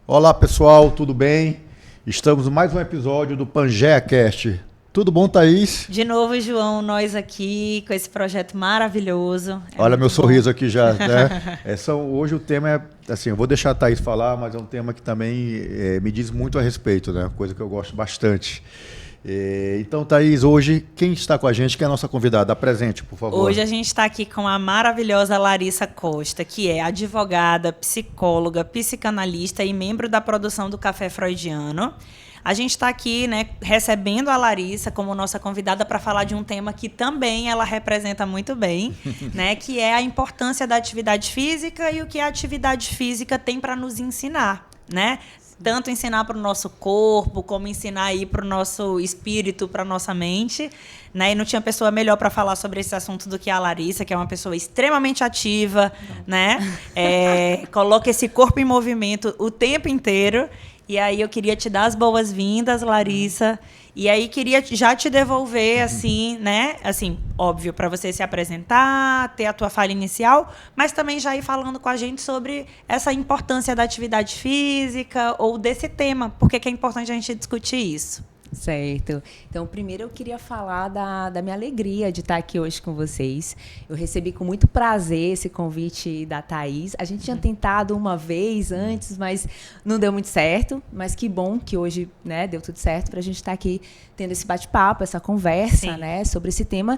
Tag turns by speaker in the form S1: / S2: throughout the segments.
S1: Olá pessoal, tudo bem? Estamos em mais um episódio do PangeaCast. Tudo bom, Thaís?
S2: De novo, João, nós aqui com esse projeto maravilhoso.
S1: Olha meu
S2: bom.
S1: sorriso aqui já, né? Hoje o tema é, assim, eu vou deixar a Thaís falar, mas é um tema que também me diz muito a respeito, né? Coisa que eu gosto bastante. Então, Thaís, hoje quem está com a gente, que é a nossa convidada? Apresente, por favor.
S2: Hoje a gente está aqui com a maravilhosa Larissa Costa, que é advogada, psicóloga, psicanalista e membro da produção do Café Freudiano. A gente está aqui, né, recebendo a Larissa como nossa convidada para falar de um tema que também ela representa muito bem, né, que é a importância da atividade física e o que a atividade física tem para nos ensinar, né? Tanto ensinar para o nosso corpo, como ensinar aí para o nosso espírito, para a nossa mente, né? E não tinha pessoa melhor para falar sobre esse assunto do que a Larissa, que é uma pessoa extremamente ativa, né? Coloca esse corpo em movimento o tempo inteiro. E aí eu queria te dar as boas-vindas, Larissa. E aí queria já te devolver, assim, né? Assim, óbvio, para você se apresentar, ter a tua fala inicial, mas também já ir falando com a gente sobre essa importância da atividade física ou desse tema. Por que é importante a gente discutir isso?
S3: Certo. Então, primeiro eu queria falar da minha alegria de estar aqui hoje com vocês. Eu recebi com muito prazer esse convite da Thaís. A gente tinha tentado uma vez antes, mas não deu muito certo. Mas que bom que hoje, né, deu tudo certo para a gente estar aqui tendo esse bate-papo, essa conversa, né, sobre esse tema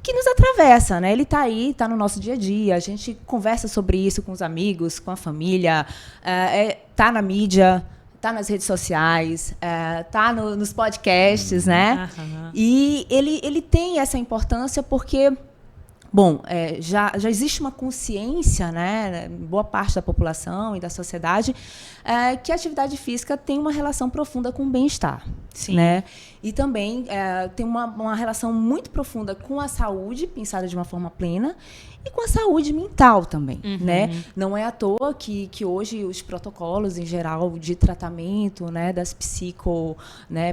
S3: que nos atravessa, né? Ele está aí, está no nosso dia a dia. A gente conversa sobre isso com os amigos, com a família, está na mídia, tá nas redes sociais, tá nos podcasts, né? Uhum. E ele tem essa importância porque, bom, já existe uma consciência, né, boa parte da população e da sociedade, que a atividade física tem uma relação profunda com o bem-estar. Sim. Né? E também tem uma relação muito profunda com a saúde, pensada de uma forma plena, e com a saúde mental também. Uhum. Né? Não é à toa que hoje os protocolos, em geral, de tratamento, né, das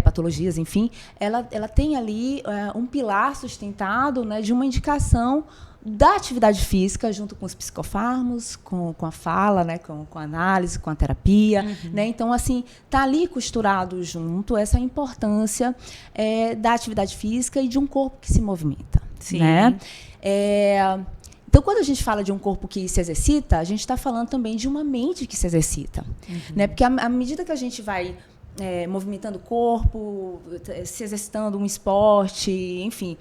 S3: patologias, enfim, ela tem ali um pilar sustentado, né, de uma indicação da atividade física, junto com os psicofármacos, com a fala, né, com a análise, com a terapia. Uhum. Né? Então, assim, está ali costurado junto essa importância da atividade física e de um corpo que se movimenta. Sim. Né? Então, quando a gente fala de um corpo que se exercita, a gente está falando também de uma mente que se exercita. Uhum. Né? Porque à medida que a gente vai movimentando o corpo, se exercitando um esporte, enfim,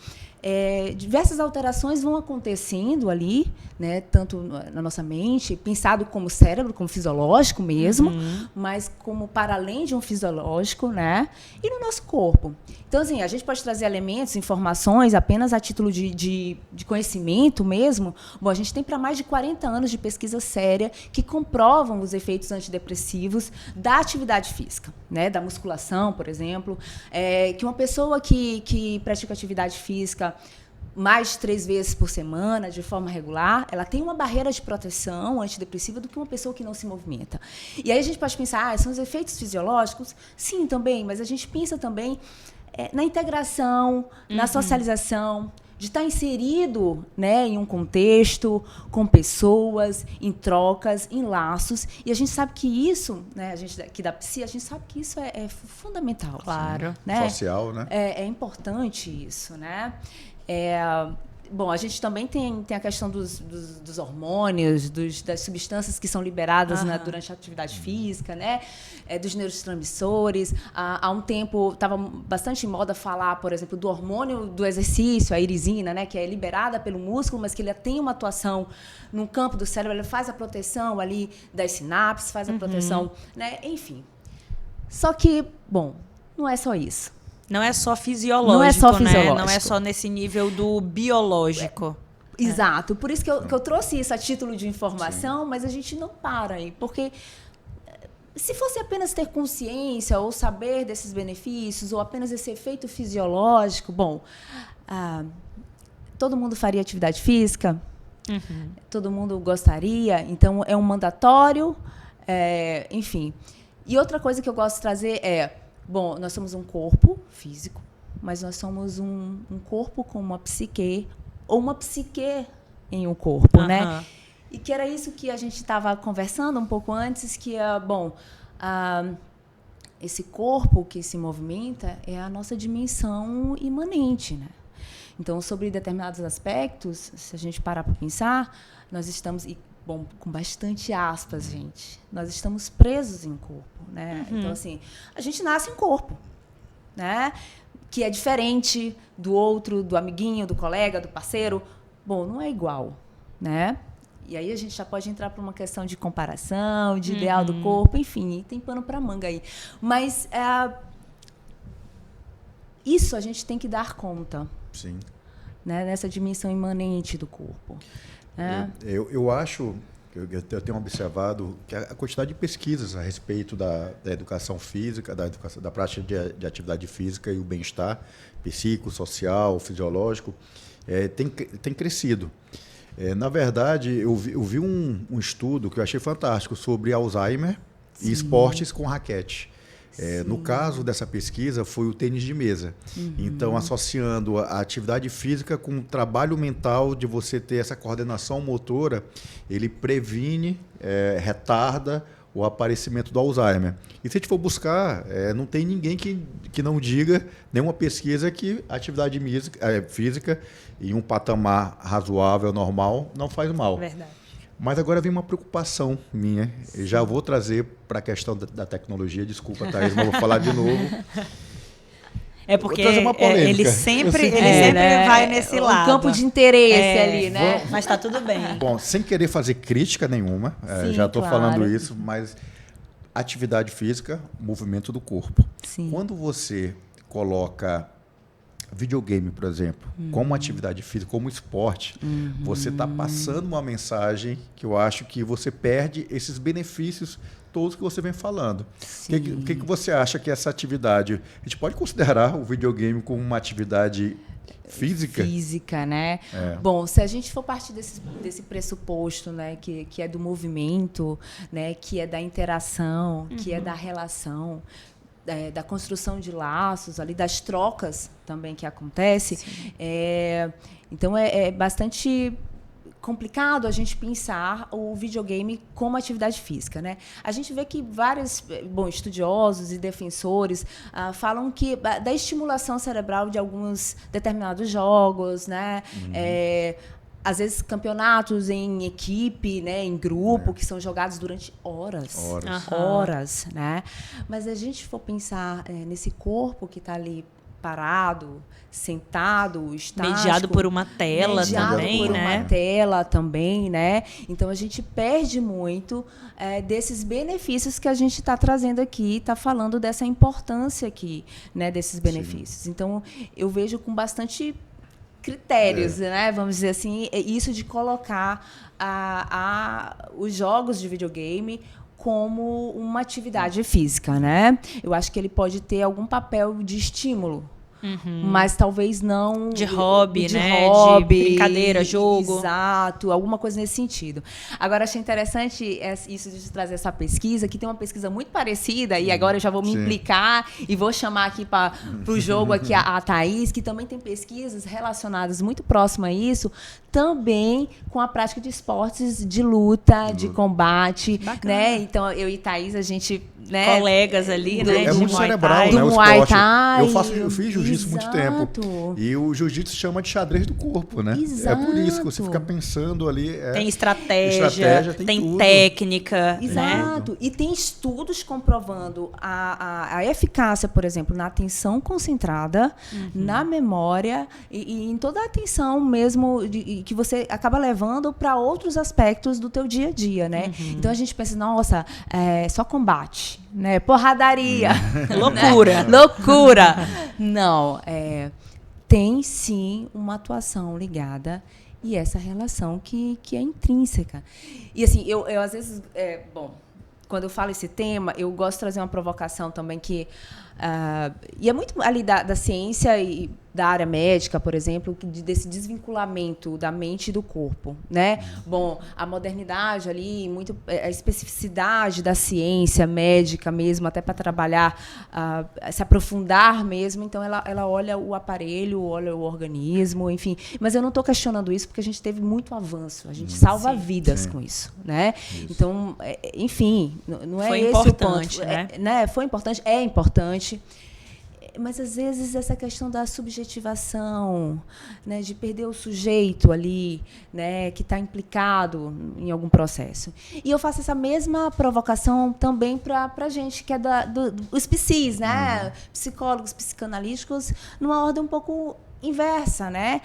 S3: diversas alterações vão acontecendo ali, né, tanto na nossa mente, pensado como cérebro, como fisiológico mesmo, mas como para além de um fisiológico, né, e no nosso corpo. Então, assim, a gente pode trazer elementos, informações, apenas a título de conhecimento mesmo. Bom, a gente tem para mais de 40 anos de pesquisa séria que comprovam os efeitos antidepressivos da atividade física, né, da musculação, por exemplo, que uma pessoa que pratica atividade física mais de 3 vezes por semana, de forma regular, ela tem uma barreira de proteção antidepressiva do que uma pessoa que não se movimenta. E aí a gente pode pensar, são os efeitos fisiológicos? Sim, também, mas a gente pensa também na integração, na socialização, de estar inserido, né, em um contexto, com pessoas, em trocas, em laços. E a gente sabe que isso, né, a gente aqui da Psi, a gente sabe que isso é fundamental.
S2: Claro.
S1: Né? Social, né?
S3: É importante isso, né? Bom, a gente também tem a questão dos hormônios, das substâncias que são liberadas durante a atividade física, né? Dos neurotransmissores. Há um tempo estava bastante em moda falar, por exemplo, do hormônio do exercício, a irisina, né? Que é liberada pelo músculo, mas que ele tem uma atuação no campo do cérebro, ele faz a proteção ali das sinapses, faz a proteção, né? Enfim. Só que, bom, não é só isso.
S2: Não é só fisiológico, né? Não é só nesse nível do biológico.
S3: Exato. Por isso que eu trouxe isso a título de informação, mas a gente não para aí. Porque se fosse apenas ter consciência ou saber desses benefícios ou apenas esse efeito fisiológico, bom, todo mundo faria atividade física, todo mundo gostaria, então é um mandatório, enfim. E outra coisa que eu gosto de trazer bom, nós somos um corpo físico, mas nós somos um corpo com uma psique, ou uma psique em um corpo, né? E que era isso que a gente estava conversando um pouco antes, que, bom, esse corpo que se movimenta é a nossa dimensão imanente, né? Então, sobre determinados aspectos, se a gente parar para pensar, nós estamos, bom, com bastante aspas, gente, nós estamos presos em corpo, né? Então, assim, a gente nasce em corpo, né? Que é diferente do outro, do amiguinho, do colega, do parceiro. Bom, não é igual, né? E aí a gente já pode entrar para uma questão de comparação, de ideal do corpo, enfim, tem pano para manga aí. Mas isso a gente tem que dar conta.
S1: Sim.
S3: Né, nessa dimensão imanente do corpo. Né?
S1: Eu acho, eu tenho observado que a quantidade de pesquisas a respeito da educação física, da prática de atividade física e o bem-estar psíquico, social, fisiológico, tem crescido. Na verdade, eu vi um estudo que eu achei fantástico sobre Alzheimer e esportes com raquete. No caso dessa pesquisa, foi o tênis de mesa. Então, associando a atividade física com o trabalho mental de você ter essa coordenação motora, ele previne, retarda o aparecimento do Alzheimer. E se a gente for buscar, não tem ninguém que não diga, nenhuma pesquisa, que a atividade física em um patamar razoável, normal, não faz mal.
S2: Verdade.
S1: Mas agora vem uma preocupação minha. Eu já vou trazer para a questão da tecnologia. Desculpa, Thaís, mas vou falar de novo.
S2: É porque
S1: polêmica.
S2: ele sempre
S3: né?
S2: vai nesse lado.
S3: Um campo de interesse ali, né?
S2: Mas está tudo bem.
S1: Bom, sem querer fazer crítica nenhuma,
S3: Sim,
S1: já estou
S3: claro.
S1: falando isso, mas atividade física, movimento do corpo.
S3: Sim.
S1: Quando você coloca videogame, por exemplo, como atividade física, como esporte, você está passando uma mensagem que eu acho que você perde esses benefícios todos que você vem falando. O que você acha que essa atividade... A gente pode considerar o videogame como uma atividade física?
S3: Física, né? Bom, se a gente for partir desse pressuposto, né, que é do movimento, né, que é da interação, que é da relação, da construção de laços, ali, das trocas também que acontece, então é bastante complicado a gente pensar o videogame como atividade física, né? A gente vê que vários estudiosos e defensores falam que da estimulação cerebral de alguns determinados jogos, né? Às vezes campeonatos em equipe, né, em grupo, que são jogados durante horas, né? Mas a gente for pensar nesse corpo que está ali parado, sentado, estático,
S2: mediado por uma tela também, né?
S3: Uma tela também, né? Então a gente perde muito desses benefícios que a gente está trazendo aqui, está falando dessa importância aqui, né, desses benefícios. Então eu vejo com bastante critérios, né? Vamos dizer assim, isso de colocar os jogos de videogame como uma atividade física, né? Eu acho que ele pode ter algum papel de estímulo, mas talvez não
S2: de hobby, né? De brincadeira, jogo.
S3: Exato, alguma coisa nesse sentido. Agora, achei interessante isso de trazer essa pesquisa, que tem uma pesquisa muito parecida, e agora eu já vou me implicar e vou chamar aqui para o jogo aqui a Thaís, que também tem pesquisas relacionadas muito próximo a isso, também com a prática de esportes de luta, de combate.
S2: Bacana.
S3: Né? Então, eu e Thaís, a gente...
S2: Né? Colegas ali, né?
S1: É muito cerebral, né?
S3: Do
S1: O
S3: Muay
S1: esporte.
S3: Thai.
S1: Eu fiz jiu-jitsu muito tempo. E o jiu-jitsu chama de xadrez do corpo, né?
S3: Exato.
S1: É por isso que você fica pensando ali.
S2: Tem estratégia, tem
S1: tudo.
S2: Técnica.
S3: Exato.
S2: Né?
S3: E tem estudos comprovando a eficácia, por exemplo, na atenção concentrada, na memória e em toda a atenção mesmo que você acaba levando para outros aspectos do teu dia a dia, né? Então a gente pensa, nossa, só combate, né? Porradaria.
S2: Loucura.
S3: Loucura. Não, tem sim uma atuação ligada e essa relação que é intrínseca. E assim, eu às vezes, quando eu falo esse tema, eu gosto de trazer uma provocação também que e é muito ali da ciência e da área médica, por exemplo, desse desvinculamento da mente e do corpo, né? Bom, a modernidade ali, muito a especificidade da ciência médica mesmo, até para trabalhar, se aprofundar mesmo. Então, ela olha o aparelho, olha o organismo, enfim. Mas eu não estou questionando isso, porque a gente teve muito avanço. A gente salva vidas com isso, né? Isso. Então, enfim, não é
S2: foi
S3: esse
S2: importante,
S3: o ponto.
S2: né?
S3: Foi importante, é importante. Mas, às vezes, essa questão da subjetivação, né, de perder o sujeito ali, né, que está implicado em algum processo. E eu faço essa mesma provocação também para a gente, que é dos psis, né, psicólogos, psicanalíticos, numa ordem um pouco inversa, né?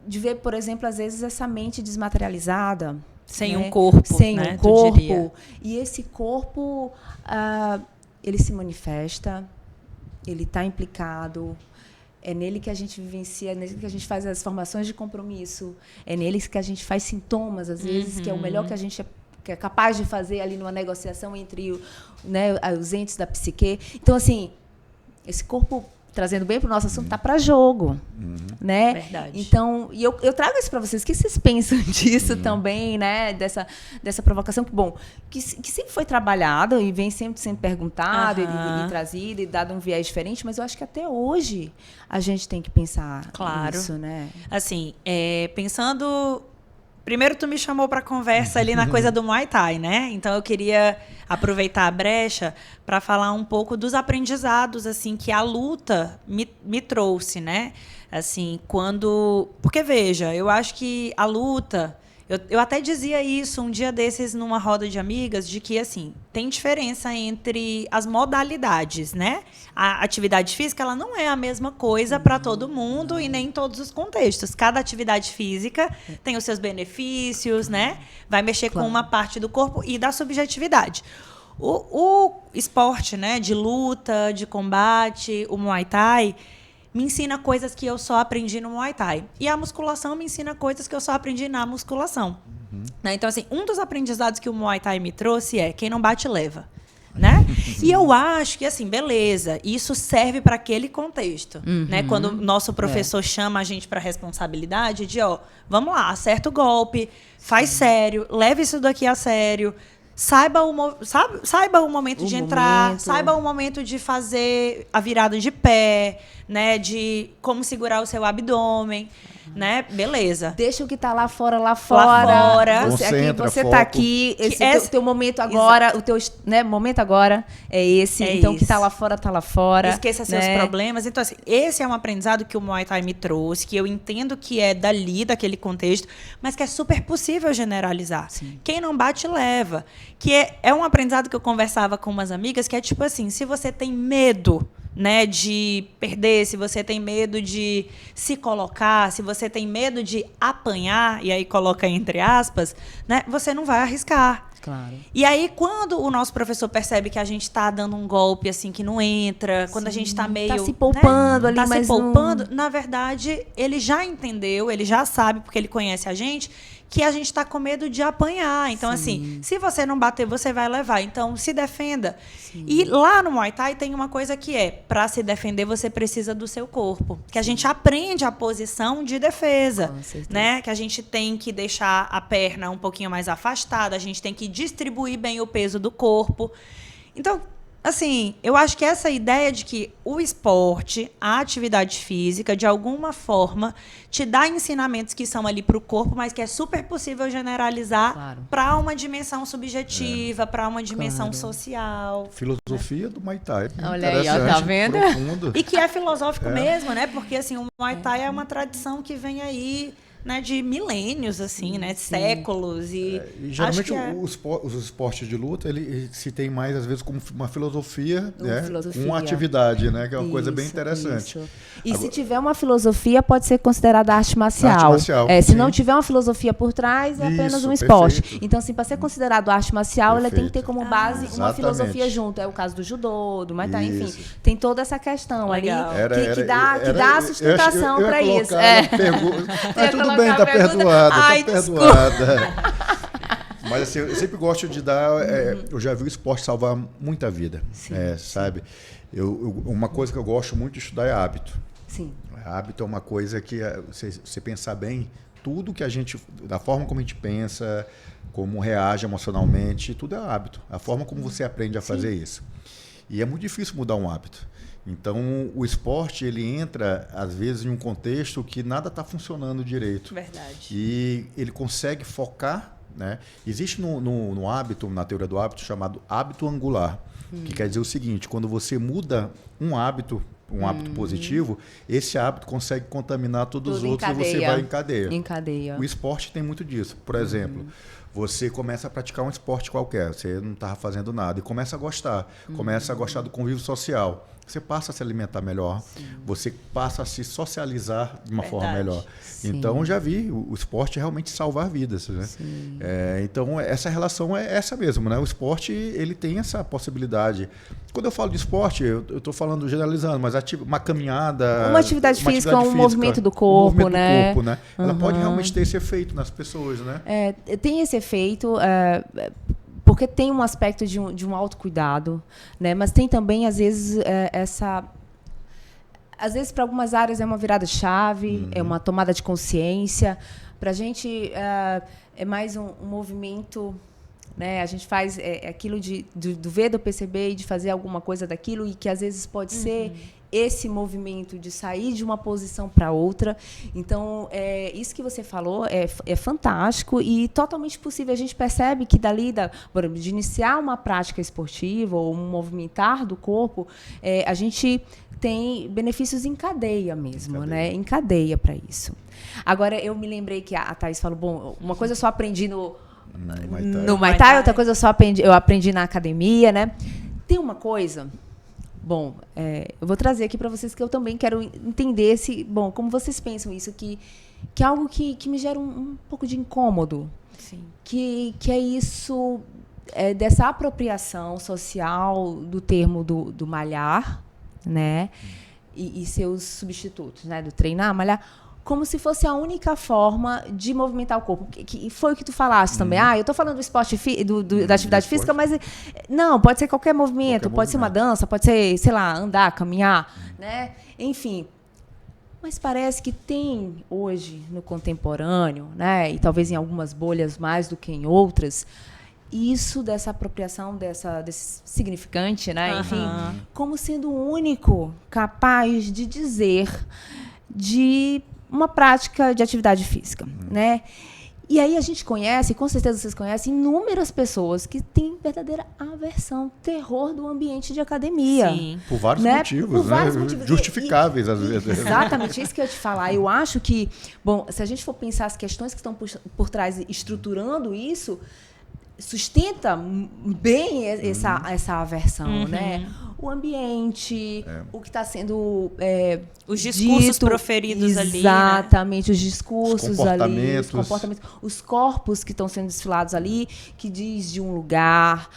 S3: De ver, por exemplo, às vezes, essa mente desmaterializada.
S2: Sem,
S3: né?
S2: um corpo,
S3: sem
S2: né,
S3: um corpo. E esse corpo... ele se manifesta, ele está implicado, é nele que a gente vivencia, é nele que a gente faz as formações de compromisso, é nele que a gente faz sintomas, às vezes, que é o melhor que a gente é capaz de fazer ali numa negociação entre né, os entes da psique. Então, assim, esse corpo, trazendo bem para o nosso assunto, está para jogo. Né?
S2: Verdade.
S3: Então, e eu trago isso para vocês. O que vocês pensam disso também, né? Dessa provocação que sempre foi trabalhada e vem sempre sendo perguntado e trazido e dado um viés diferente, mas eu acho que até hoje a gente tem que pensar nisso, né?
S2: Assim, pensando... Primeiro, tu me chamou para conversa ali na coisa do Muay Thai, né? Então, eu queria aproveitar a brecha para falar um pouco dos aprendizados assim que a luta me trouxe, né? Assim, porque, veja, eu acho que a luta... Eu até dizia isso um dia desses numa roda de amigas, de que, assim, tem diferença entre as modalidades, né? A atividade física, ela não é a mesma coisa para todo mundo e nem em todos os contextos. Cada atividade física tem os seus benefícios, né? Vai mexer com uma parte do corpo e da subjetividade. O esporte, né, de luta, de combate, o Muay Thai... me ensina coisas que eu só aprendi no Muay Thai. E a musculação me ensina coisas que eu só aprendi na musculação. Né? Então, assim, um dos aprendizados que o Muay Thai me trouxe é quem não bate, leva. Né? E eu acho que, assim, beleza, isso serve para aquele contexto. Né? Quando o nosso professor chama a gente para responsabilidade de, vamos lá, acerta o golpe, faz sério, leve isso daqui a sério, saiba o momento de entrar, saiba o momento de fazer a virada de pé, né, de como segurar o seu abdômen, né? Beleza.
S3: Deixa o que está lá fora. Você está aqui, esse teu momento agora, o teu, né, momento agora é esse. Então, o que está lá fora, está lá fora.
S2: Esqueça seus problemas. Então, assim, esse é um aprendizado que o Muay Thai me trouxe, que eu entendo que é daquele contexto, mas que é super possível generalizar. Sim. Quem não bate, leva. Que é um aprendizado que eu conversava com umas amigas, que é tipo assim, se você tem medo, né, de perder, se você tem medo de se colocar, se você tem medo de apanhar, e aí coloca entre aspas, né, você não vai arriscar.
S3: Claro.
S2: E aí, quando o nosso professor percebe que a gente está dando um golpe assim que não entra, quando a gente está meio...
S3: Está se poupando ali,
S2: mas
S3: se
S2: poupando, na verdade, ele já entendeu, ele já sabe, porque ele conhece a gente, que a gente está com medo de apanhar. Então, assim, se você não bater, você vai levar. Então, se defenda. Sim. E lá no Muay Thai tem uma coisa que para se defender, você precisa do seu corpo. Que a gente aprende a posição de defesa. Né? Que a gente tem que deixar a perna um pouquinho mais afastada, a gente tem que distribuir bem o peso do corpo. Então, assim, eu acho que essa ideia de que o esporte, a atividade física, de alguma forma, te dá ensinamentos que são ali para o corpo, mas que é super possível generalizar para uma dimensão subjetiva, para uma dimensão social.
S1: Filosofia do Muay Thai.
S3: Olha aí, tá vendo?
S1: Profundo.
S2: E que é filosófico mesmo, né? Porque assim, o Muay Thai é uma tradição que vem aí, né, de milênios, assim, né, séculos. E
S1: geralmente os esportes de luta, ele se tem mais, às vezes, como uma filosofia, uma atividade, né, que é uma coisa bem interessante.
S3: E se tiver uma filosofia, pode ser considerada arte marcial.
S1: Arte marcial,
S3: se não tiver uma filosofia por trás, é apenas um esporte. Perfeito. Então, assim, para ser considerado arte marcial, ela tem que ter como base uma filosofia junto. É o caso do judô, do Muay Thai, enfim. Tem toda essa questão ali que dá sustentação para isso.
S1: Mas tudo bem, tá perdoada,
S3: Ai,
S1: tá perdoada. Mas assim, eu sempre gosto de dar... eu já vi o esporte salvar muita vida, sabe? Uma coisa que eu gosto muito de estudar é hábito.
S3: Sim.
S1: Hábito é uma coisa que, você pensar bem, tudo que a gente... Da forma como a gente pensa, como reage emocionalmente, tudo é hábito. A forma como você aprende a fazer isso. E é muito difícil mudar um hábito. Então, o esporte, ele entra, às vezes, em um contexto que nada está funcionando direito.
S2: Verdade.
S1: E ele consegue focar, né? Existe no hábito, na teoria do hábito, chamado hábito angular, que quer dizer o seguinte: quando você muda um hábito positivo, esse hábito consegue contaminar todos os outros e você vai em cadeia.
S3: Em cadeia.
S1: O esporte tem muito disso. Por exemplo, você começa a praticar um esporte qualquer, você não estava fazendo nada, e começa a gostar do convívio social. Você passa a se alimentar melhor, você passa a se socializar de uma forma melhor.
S3: Sim.
S1: Então, já vi o esporte realmente salvar vidas. Né? Então, essa relação é essa mesmo. Né? O esporte, ele tem essa possibilidade. Quando eu falo de esporte, eu estou falando generalizando, mas uma caminhada...
S3: Uma atividade física, um movimento do corpo, né?
S1: Ela pode realmente ter esse efeito nas pessoas, né?
S3: Tem esse efeito... porque tem um aspecto de um autocuidado, né? Mas tem também, às vezes, às vezes, para algumas áreas, é uma virada de chave, é uma tomada de consciência. Para a gente, é mais um movimento... Né? A gente faz aquilo do ver, do perceber e de fazer alguma coisa daquilo, e que, às vezes, pode ser esse movimento de sair de uma posição para outra. Então, isso que você falou é fantástico e totalmente possível. A gente percebe que dali, por exemplo, de iniciar uma prática esportiva ou um movimentar do corpo, a gente tem benefícios em cadeia mesmo, né? Em cadeia para isso. Agora, eu me lembrei que a Thaís falou, bom, uma coisa eu só aprendi no Muay Thai, outra coisa eu aprendi na academia, né? Tem uma coisa... Bom, eu vou trazer aqui para vocês que eu também quero entender como vocês pensam isso, que é algo que me gera um pouco de incômodo.
S2: Sim.
S3: Que é isso, dessa apropriação social do termo do malhar, né? E seus substitutos, né? Do treinar, malhar, como se fosse a única forma de movimentar o corpo. Que foi o que tu falaste também. Eu estou falando do esporte, da atividade física, mas não, pode ser qualquer movimento, pode ser uma dança, pode ser, sei lá, andar, caminhar, né? Enfim. Mas parece que tem hoje, no contemporâneo, né? E talvez em algumas bolhas mais do que em outras, isso dessa apropriação, desse significante, né? Enfim, como sendo o único capaz de dizer de uma prática de atividade física, né? E aí a gente conhece, com certeza vocês conhecem, inúmeras pessoas que têm verdadeira aversão, terror do ambiente de academia.
S2: Sim.
S1: Por vários motivos,
S3: por vários motivos.
S1: Justificáveis, às vezes.
S3: Exatamente, isso que eu ia te falar. Eu acho que, bom, se a gente for pensar as questões que estão por trás estruturando isso, sustenta bem essa aversão, né? O ambiente, o que está sendo
S2: os discursos
S3: dito,
S2: proferidos ali,
S3: exatamente, os discursos
S1: ali,
S3: os comportamentos, os corpos que estão sendo desfilados ali, que diz de um lugar,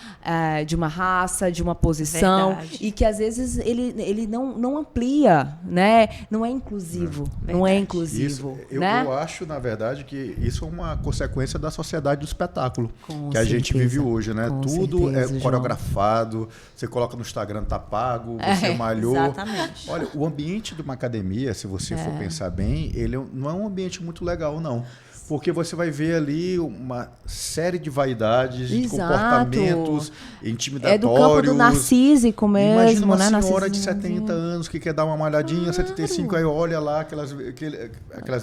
S3: de uma raça, de uma posição.
S2: Verdade.
S3: E que às vezes ele não amplia, né? Não é inclusivo, não é inclusivo,
S1: isso,
S3: né?
S1: Eu acho, na verdade, que isso é uma consequência da sociedade do espetáculo
S3: Com
S1: que a gente
S3: certeza,
S1: vive hoje, né?
S3: com
S1: Tudo
S3: certeza,
S1: é coreografado, você coloca no Instagram, tá pago, você malhou.
S2: Exatamente.
S1: Olha, o ambiente de uma academia, se você for pensar bem, ele não é um ambiente muito legal, não. Porque você vai ver ali uma série de vaidades, de comportamentos intimidatórios.
S3: É do campo do narcísico mesmo.
S1: Imagina uma
S3: né?
S1: senhora de 70 anos que quer dar uma malhadinha, 75, aí olha lá aquelas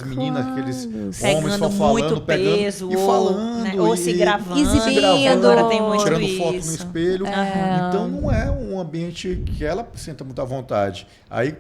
S1: meninas, aqueles homens só falando,
S2: peso,
S1: e falando.
S2: Né? Ou se gravando.
S3: Exibindo.
S2: Agora tem muito
S1: tirando
S2: isso.
S1: foto no espelho. Então não é um ambiente que ela senta muito à vontade. Aí,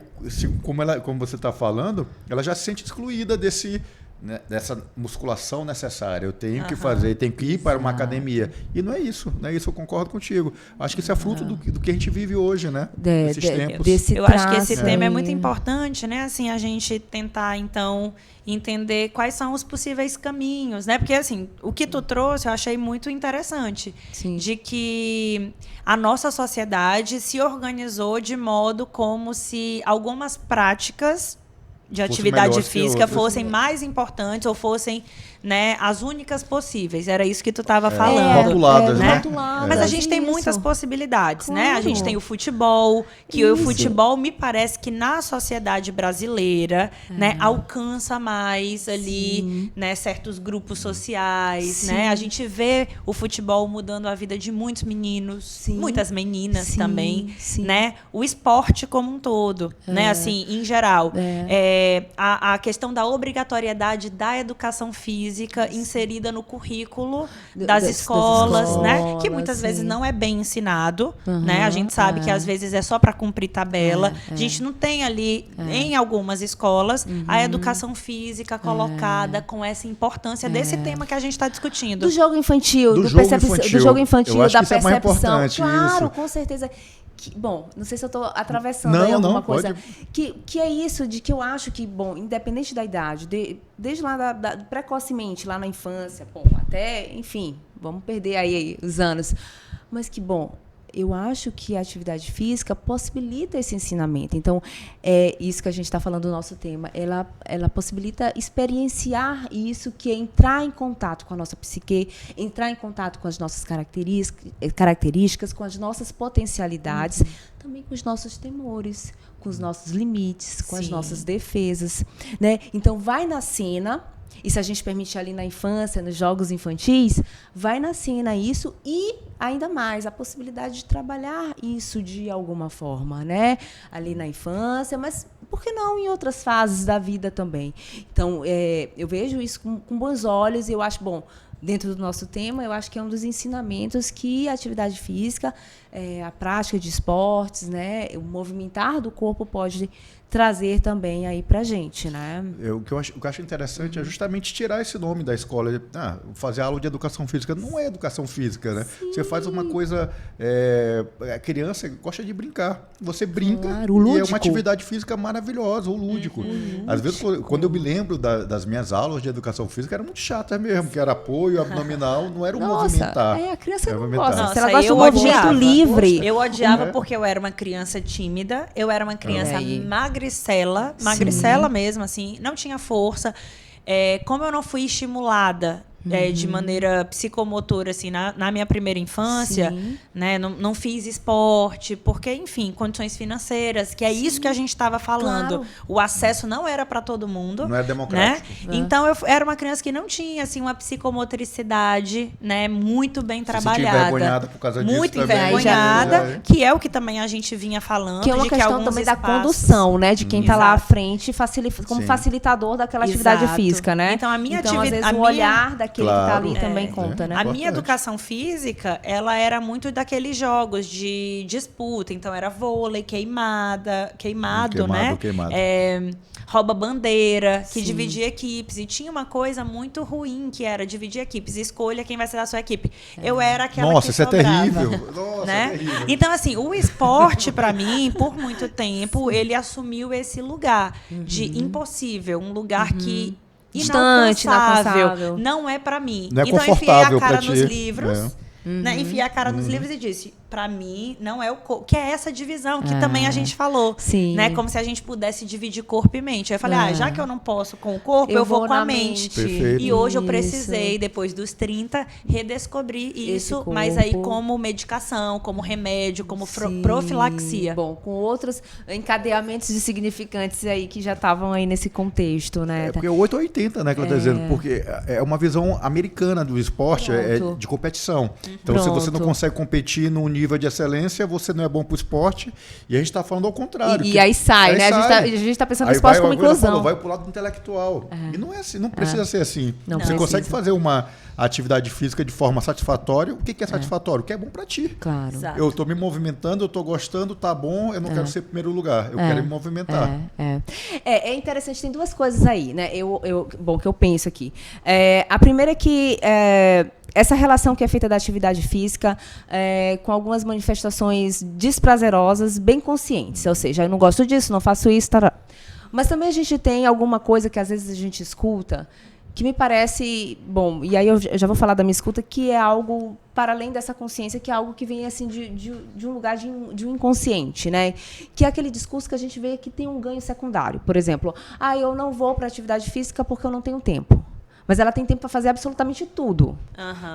S1: como você está falando, ela já se sente excluída dessa musculação necessária. Eu tenho que fazer, tenho que ir para uma academia. E não é isso, eu concordo contigo. Acho que isso é fruto do que a gente vive hoje, né? Nesses tempos.
S2: Eu acho que esse tema é muito importante, né? Assim, a gente tentar, então, entender quais são os possíveis caminhos, né? Porque, assim, o que tu trouxe eu achei muito interessante.
S3: Sim.
S2: De que a nossa sociedade se organizou de modo como se algumas práticas de atividade
S1: melhores que
S2: física
S1: outras.
S2: fossem mais importantes ou fossem, né, as únicas possíveis. Era isso que tu estava falando.
S1: Rotuladas,
S2: né?
S3: Rotuladas,
S2: Mas a gente tem
S3: isso.
S2: muitas possibilidades, né? A
S3: Claro.
S2: gente tem o futebol, que o
S3: Isso.
S2: futebol me parece que na sociedade brasileira, né, alcança mais ali, né, certos grupos sociais,
S3: Sim.
S2: né? A gente vê o futebol mudando a vida de muitos meninos,
S3: Sim.
S2: muitas meninas
S3: Sim,
S2: também,
S3: sim.
S2: né? O esporte como um todo, né? Assim, em geral. A questão da obrigatoriedade da educação física inserida no currículo das escolas, né? Que muitas vezes
S3: sim.
S2: não é bem ensinado,
S3: Uhum,
S2: né? A gente sabe que às vezes é só para cumprir tabela. A gente não tem ali, em algumas escolas, a educação física colocada com essa importância desse tema que a gente está discutindo.
S3: Do jogo infantil,
S1: Do
S3: do,
S1: jogo
S3: percep-
S1: infantil.
S3: do jogo infantil,
S1: Eu acho
S3: da
S1: que isso é mais
S3: percepção.
S1: importante,
S3: Claro,
S1: isso.
S3: com certeza. Bom, não sei se eu estou atravessando
S1: Não,
S3: aí alguma
S1: não,
S3: coisa.
S1: pode.
S3: Que é isso de que eu acho que, bom, independente da idade, desde lá precocemente, lá na infância, bom, até, enfim, vamos perder aí os anos. Mas que, bom, eu acho que a atividade física possibilita esse ensinamento. Então, é isso que a gente está falando do nosso tema. Ela possibilita experienciar isso, que é entrar em contato com a nossa psique, entrar em contato com as nossas características, com as nossas potencialidades, também com os nossos temores, com os nossos limites, com as
S2: Sim.
S3: nossas defesas, né? Então, vai na cena. E se a gente permite ali na infância, nos jogos infantis, vai na cena isso e, ainda mais, a possibilidade de trabalhar isso de alguma forma, né? Ali na infância, mas por que não em outras fases da vida também? Então, eu vejo isso com bons olhos e eu acho, bom, dentro do nosso tema, eu acho que é um dos ensinamentos que a atividade física, a prática de esportes, né? O movimentar do corpo pode trazer também aí pra gente, né?
S1: O que eu acho interessante é justamente tirar esse nome da escola. Fazer aula de educação física não é educação física, né?
S3: Sim.
S1: Você faz uma coisa... a criança gosta de brincar. Você brinca
S3: Claro, o
S1: e é
S3: lúdico.
S1: uma atividade física maravilhosa, o lúdico. Às vezes, quando eu me lembro das minhas aulas de educação física, era muito chata mesmo, que era apoio abdominal, não era o movimentar.
S3: A criança
S1: Era
S3: não
S1: movimentar.
S3: gosta. Se ela
S2: Nossa,
S3: gosta do
S2: eu
S3: movimento
S2: odiava.
S3: livre.
S2: Eu odiava porque eu era uma criança tímida, eu era uma criança magricela mesmo, assim, não tinha força. Como eu não fui estimulada de maneira psicomotora, assim, na minha primeira infância,
S3: Sim.
S2: né, não fiz esporte, porque, enfim, condições financeiras, que é isso que a gente estava falando.
S3: Claro.
S2: O acesso não era para todo mundo.
S1: Não é democrático.
S2: Né? Então, eu era uma criança que não tinha, assim, uma psicomotricidade, né, muito bem trabalhada.
S1: Se sentir envergonhada por causa disso
S2: muito
S1: também.
S2: envergonhada, que é o que também a gente vinha falando.
S3: Que é uma
S2: de
S3: questão
S2: alguns
S3: também da
S2: espaços-
S3: condução, né? De quem está lá à
S2: Exato.
S3: frente, como
S1: Sim.
S3: facilitador daquela atividade
S2: Exato.
S3: física, né?
S2: Então, a minha
S3: às vezes,
S2: a
S3: o
S2: minha-
S3: olhar daquele que está ali
S1: Claro.
S3: também conta, né?
S2: A minha
S1: Importante.
S2: educação física, ela era muito daqueles jogos de disputa. Então, era vôlei, queimado, né?
S1: Queimado.
S2: Rouba-bandeira, que
S3: Sim.
S2: dividia equipes. E tinha uma coisa muito ruim, que era dividir equipes. Escolha quem vai ser da sua equipe. Eu era aquela
S1: Nossa,
S2: que
S1: isso é
S2: sobrava.
S1: terrível. Nossa,
S2: Né?
S1: é terrível.
S2: Então, assim, o esporte, para mim, por muito tempo, ele assumiu esse lugar de impossível, um lugar que
S3: Distante,
S2: inalcançável, não é para mim.
S1: Não é
S2: então, eu enfiei a
S1: confortável
S2: cara
S1: pra
S2: nos
S1: ti.
S2: livros, né? Enfiei a cara nos livros e disse, para mim, não é o corpo. Que é essa divisão que também a gente falou.
S3: Sim.
S2: Né? Como se a gente pudesse dividir corpo e mente. Aí eu falei, já que eu não posso com o corpo, eu vou com a
S3: na
S2: mente.
S1: Perfeito.
S2: E hoje eu
S3: Isso.
S2: precisei, depois dos 30, redescobrir isso,
S3: corpo.
S2: mas aí como medicação, como remédio, como
S3: Sim.
S2: profilaxia.
S3: Bom, com outros encadeamentos de significantes aí que já estavam aí nesse contexto, né?
S1: É porque é 8 ou 80, né, que eu tô dizendo, porque é uma visão americana do esporte,
S3: Pronto.
S1: de competição. Então, se você não
S3: Pronto.
S1: consegue competir num nível de excelência, você não é bom pro esporte, e a gente tá falando ao contrário.
S3: E
S1: que-
S3: aí sai,
S1: aí
S3: né?
S1: sai.
S3: A gente tá pensando no
S1: Aí
S3: esporte
S1: vai,
S3: como
S1: agora
S3: inclusão.
S1: falou, vai pro lado intelectual. E não é assim, não precisa ser assim.
S3: Não
S1: você
S3: precisa.
S1: consegue fazer uma atividade física de forma satisfatória. O que é satisfatório? O que é bom para ti.
S3: Claro.
S2: Exato.
S1: Eu tô me movimentando, eu tô gostando, tá bom, eu não quero ser primeiro lugar, eu quero me movimentar.
S3: É interessante, tem duas coisas aí, né? Bom, que eu penso aqui. A primeira é que essa relação que é feita da atividade física com algumas manifestações desprazerosas, bem conscientes. Ou seja, eu não gosto disso, não faço isso, tará. Mas também a gente tem alguma coisa que às vezes a gente escuta que me parece, bom, e aí eu já vou falar da minha escuta, que é algo, para além dessa consciência, que é algo que vem assim de um lugar de um inconsciente, né? Que é aquele discurso que a gente vê que tem um ganho secundário. Por exemplo, eu não vou para atividade física porque eu não tenho tempo. Mas ela tem tempo para fazer absolutamente tudo.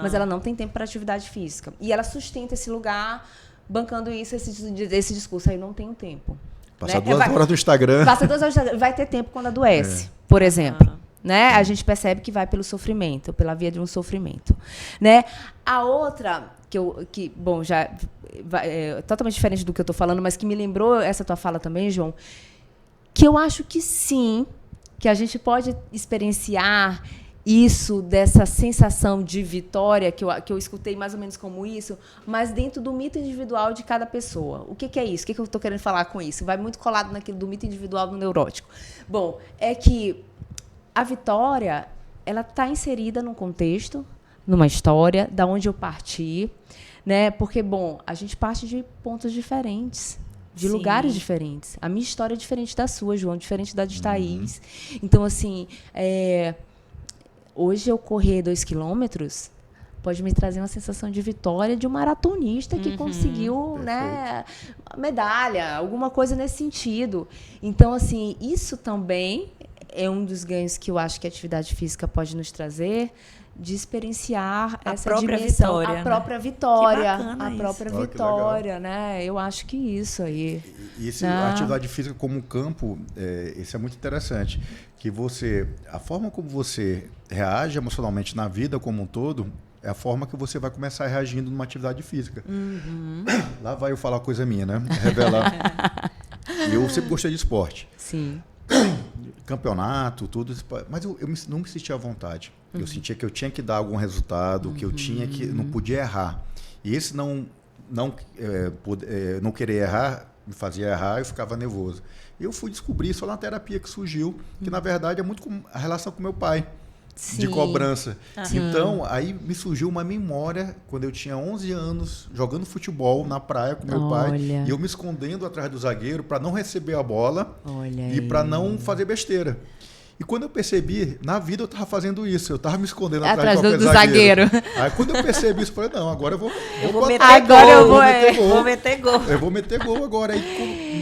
S3: Mas ela não tem tempo para atividade física. E ela sustenta esse lugar bancando esse discurso. Aí eu não tenho tempo.
S1: Passa 2 horas no Instagram.
S3: Passa 2 horas no Instagram. Vai ter tempo quando adoece, por exemplo. Né? A gente percebe que vai pelo sofrimento, pela via de um sofrimento. Né? A outra, bom, já é totalmente diferente do que eu estou falando, mas que me lembrou essa tua fala também, João, que eu acho que sim, que a gente pode experienciar isso, dessa sensação de vitória, que eu escutei mais ou menos como isso, mas dentro do mito individual de cada pessoa. O que é isso? O que eu estou querendo falar com isso? Vai muito colado naquilo do mito individual do neurótico. Bom, é que a vitória, ela está inserida num contexto, numa história, da onde eu parti, né? Porque, bom, a gente parte de pontos diferentes, de lugares diferentes. A minha história é diferente da sua, João, diferente da de Thaís. Então, assim, hoje eu correr 2 quilômetros pode me trazer uma sensação de vitória de um maratonista que conseguiu, né, medalha, alguma coisa nesse sentido. Então, assim, isso também é um dos ganhos que eu acho que a atividade física pode nos trazer, de experienciar essa dimensão, a própria vitória, a própria vitória, né? Eu acho que isso aí.
S1: A atividade física como campo, isso é muito interessante, que a forma como você reage emocionalmente na vida como um todo, é a forma que você vai começar reagindo numa atividade física. Lá vai eu falar uma coisa minha, né? Revelar. Eu sempre gostei de esporte.
S3: Sim.
S1: Campeonato, tudo, mas eu não me sentia à vontade. Eu sentia que eu tinha que dar algum resultado, que eu tinha que, não podia errar. E esse não querer errar me fazia errar, eu ficava nervoso. Eu fui descobrir só na terapia que surgiu, que na verdade é muito a relação com meu pai. De cobrança. Então, aí me surgiu uma memória quando eu tinha 11 anos, jogando futebol na praia com meu pai, e eu me escondendo atrás do zagueiro para não receber a bola e para não fazer besteira. E quando eu percebi, na vida eu estava fazendo isso, eu estava me escondendo atrás do zagueiro. Aí quando eu percebi isso, eu falei, não, agora eu vou meter gol. Eu vou meter gol agora.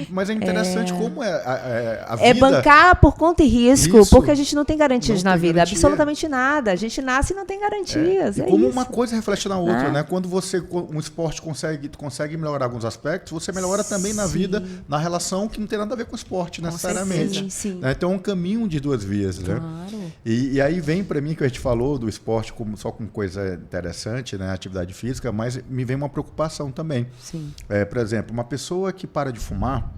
S1: Mas é interessante como a vida...
S3: É bancar por conta e risco, porque a gente não tem garantias na vida, absolutamente nada. A gente nasce e não tem garantias.
S1: E como uma coisa reflete na outra, né? Quando um esporte consegue melhorar alguns aspectos, você melhora também na vida, na relação que não tem nada a ver com o esporte, necessariamente.
S3: Sim.
S1: Então é um caminho de duas vias, né? E aí vem para mim, que a gente falou do esporte só como coisa interessante, né? Atividade física, mas me vem uma preocupação também.
S3: Sim.
S1: Por exemplo, uma pessoa que para de fumar,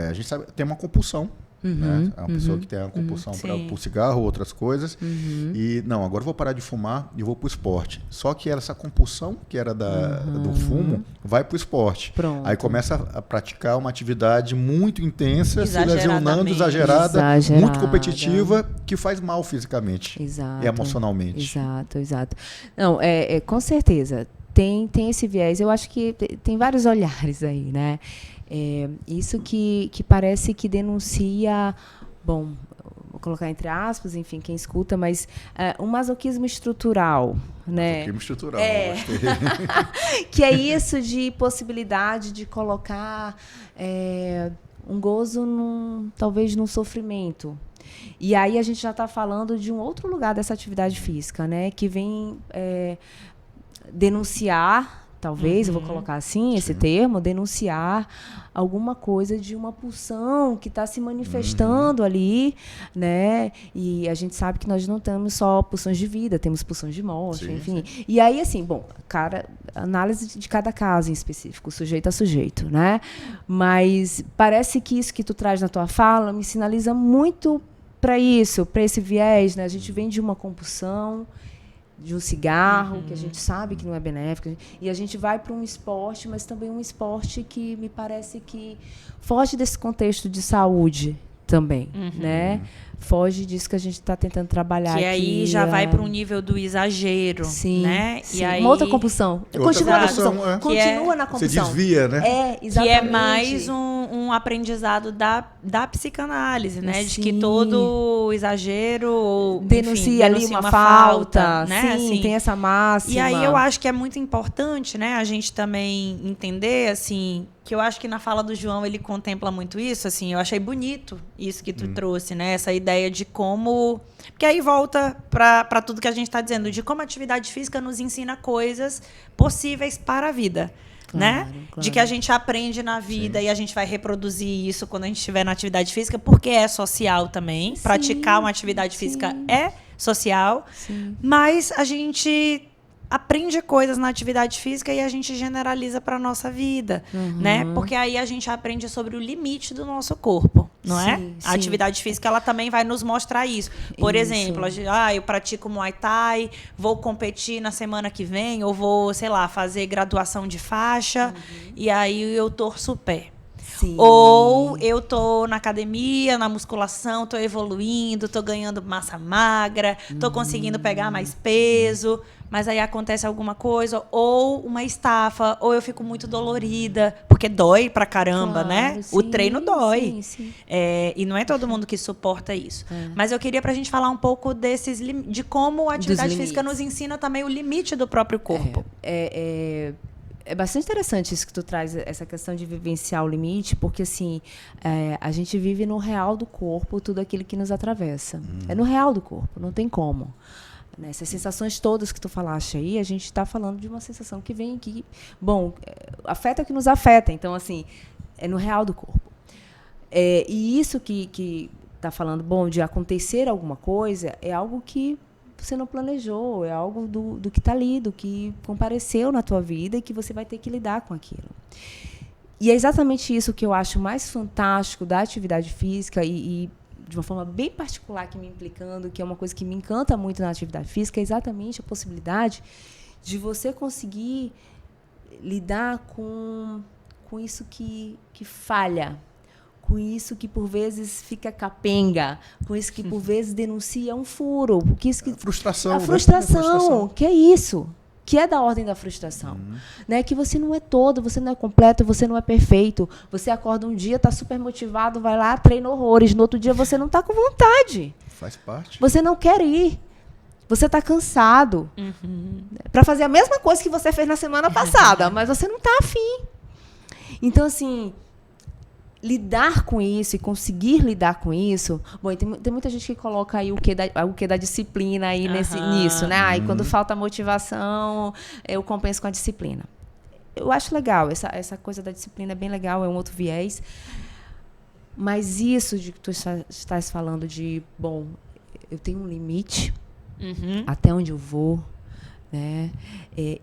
S1: a gente sabe, tem uma compulsão. Né? É uma pessoa que tem uma compulsão por cigarro ou outras coisas. E, não, agora eu vou parar de fumar e vou para o esporte. Só que essa compulsão, que era do fumo, vai para o esporte.
S3: Pronto.
S1: Aí começa a praticar uma atividade muito intensa, se lesionando, exagerada, muito competitiva, que faz mal fisicamente e emocionalmente.
S3: Exato. Não, com certeza. Tem esse viés. Eu acho que tem vários olhares aí, né? Isso que parece que denuncia, bom, vou colocar entre aspas, enfim, quem escuta, mas um masoquismo estrutural, né?
S1: Masoquismo estrutural,
S3: gostei. Que é isso de possibilidade de colocar um gozo talvez num sofrimento. E aí a gente já está falando de um outro lugar dessa atividade física, né? Que vem denunciar, talvez, eu vou colocar assim, esse termo, denunciar alguma coisa de uma pulsão que está se manifestando ali, né? E a gente sabe que nós não temos só pulsões de vida, temos pulsões de morte, enfim. Sim. E aí, assim, bom, análise de cada caso em específico, sujeito a sujeito, né? Mas parece que isso que tu traz na tua fala me sinaliza muito para isso, para esse viés, né? A gente vem de uma compulsão, de um cigarro, que a gente sabe que não é benéfico, e a gente vai para um esporte, mas também um esporte que me parece que foge desse contexto de saúde também, né? Foge disso que a gente está tentando trabalhar aqui.
S2: Que aí já vai para um nível do exagero, né?
S3: Sim.
S2: E aí...
S3: Uma outra compulsão. Continua na compulsão. Continua na compulsão.
S1: Você desvia, né?
S3: Exatamente.
S2: Que é mais um aprendizado da psicanálise, né? De que todo o exagero ou
S3: denuncia ali uma falta,
S2: né?
S3: Sim,
S2: assim,
S3: tem essa máxima.
S2: E aí eu acho que é muito importante, né, a gente também entender, assim, que eu acho que na fala do João ele contempla muito isso, assim, eu achei bonito isso que tu trouxe, né, essa ideia de como... Porque aí volta para tudo que a gente está dizendo, de como a atividade física nos ensina coisas possíveis para a vida. Né?
S3: Claro.
S2: De que a gente aprende na vida.
S1: Sim.
S2: E a gente vai reproduzir isso quando a gente estiver na atividade física, porque é social também.
S3: Sim,
S2: praticar uma atividade física é social, mas a gente aprende coisas na atividade física e a gente generaliza para a nossa vida, né? Porque aí a gente aprende sobre o limite do nosso corpo, não é? A atividade física, ela também vai nos mostrar isso. Por exemplo, eu pratico Muay Thai, vou competir na semana que vem, ou vou, sei lá, fazer graduação de faixa, e aí eu torço o pé.
S3: Sim.
S2: Ou eu tô na academia, na musculação, tô evoluindo, tô ganhando massa magra, tô conseguindo pegar mais peso, mas aí acontece alguma coisa, ou uma estafa, ou eu fico muito dolorida, porque dói pra caramba, né? O treino dói.
S3: Sim.
S2: E não é todo mundo que suporta isso. Mas eu queria pra gente falar um pouco de como a atividade física nos ensina também o limite do próprio corpo.
S3: É bastante interessante isso que tu traz, essa questão de vivenciar o limite, porque assim, a gente vive no real do corpo tudo aquilo que nos atravessa. É no real do corpo, não tem como. Né? Essas sensações todas que tu falaste aí, a gente está falando de uma sensação que vem aqui. Bom, afeta o que nos afeta, então assim, é no real do corpo. E isso que está falando, bom, de acontecer alguma coisa, é algo que você não planejou, é algo do que está ali, do que compareceu na tua vida e que você vai ter que lidar com aquilo. E é exatamente isso que eu acho mais fantástico da atividade física e de uma forma bem particular que me implicando, que é uma coisa que me encanta muito na atividade física, é exatamente a possibilidade de você conseguir lidar com isso que falha, com isso que por vezes fica capenga, com isso que por vezes denuncia um furo, porque isso que
S1: Frustração.
S3: a frustração, que é isso, que é da ordem da frustração, né? Que você não é todo, você não é completo, você não é perfeito. Você acorda um dia, está super motivado, vai lá, treina horrores, no outro dia você não está com vontade.
S1: Faz parte.
S3: Você não quer ir. Você está cansado para fazer a mesma coisa que você fez na semana passada, mas você não está afim. Então, assim, lidar com isso e conseguir lidar com isso... Bom, tem muita gente que coloca aí o que da disciplina aí nisso, né? Aí, quando falta motivação, eu compenso com a disciplina. Eu acho legal, essa coisa da disciplina é bem legal, é um outro viés. Mas isso de que tu estás falando de, bom, eu tenho um limite, até onde eu vou, né?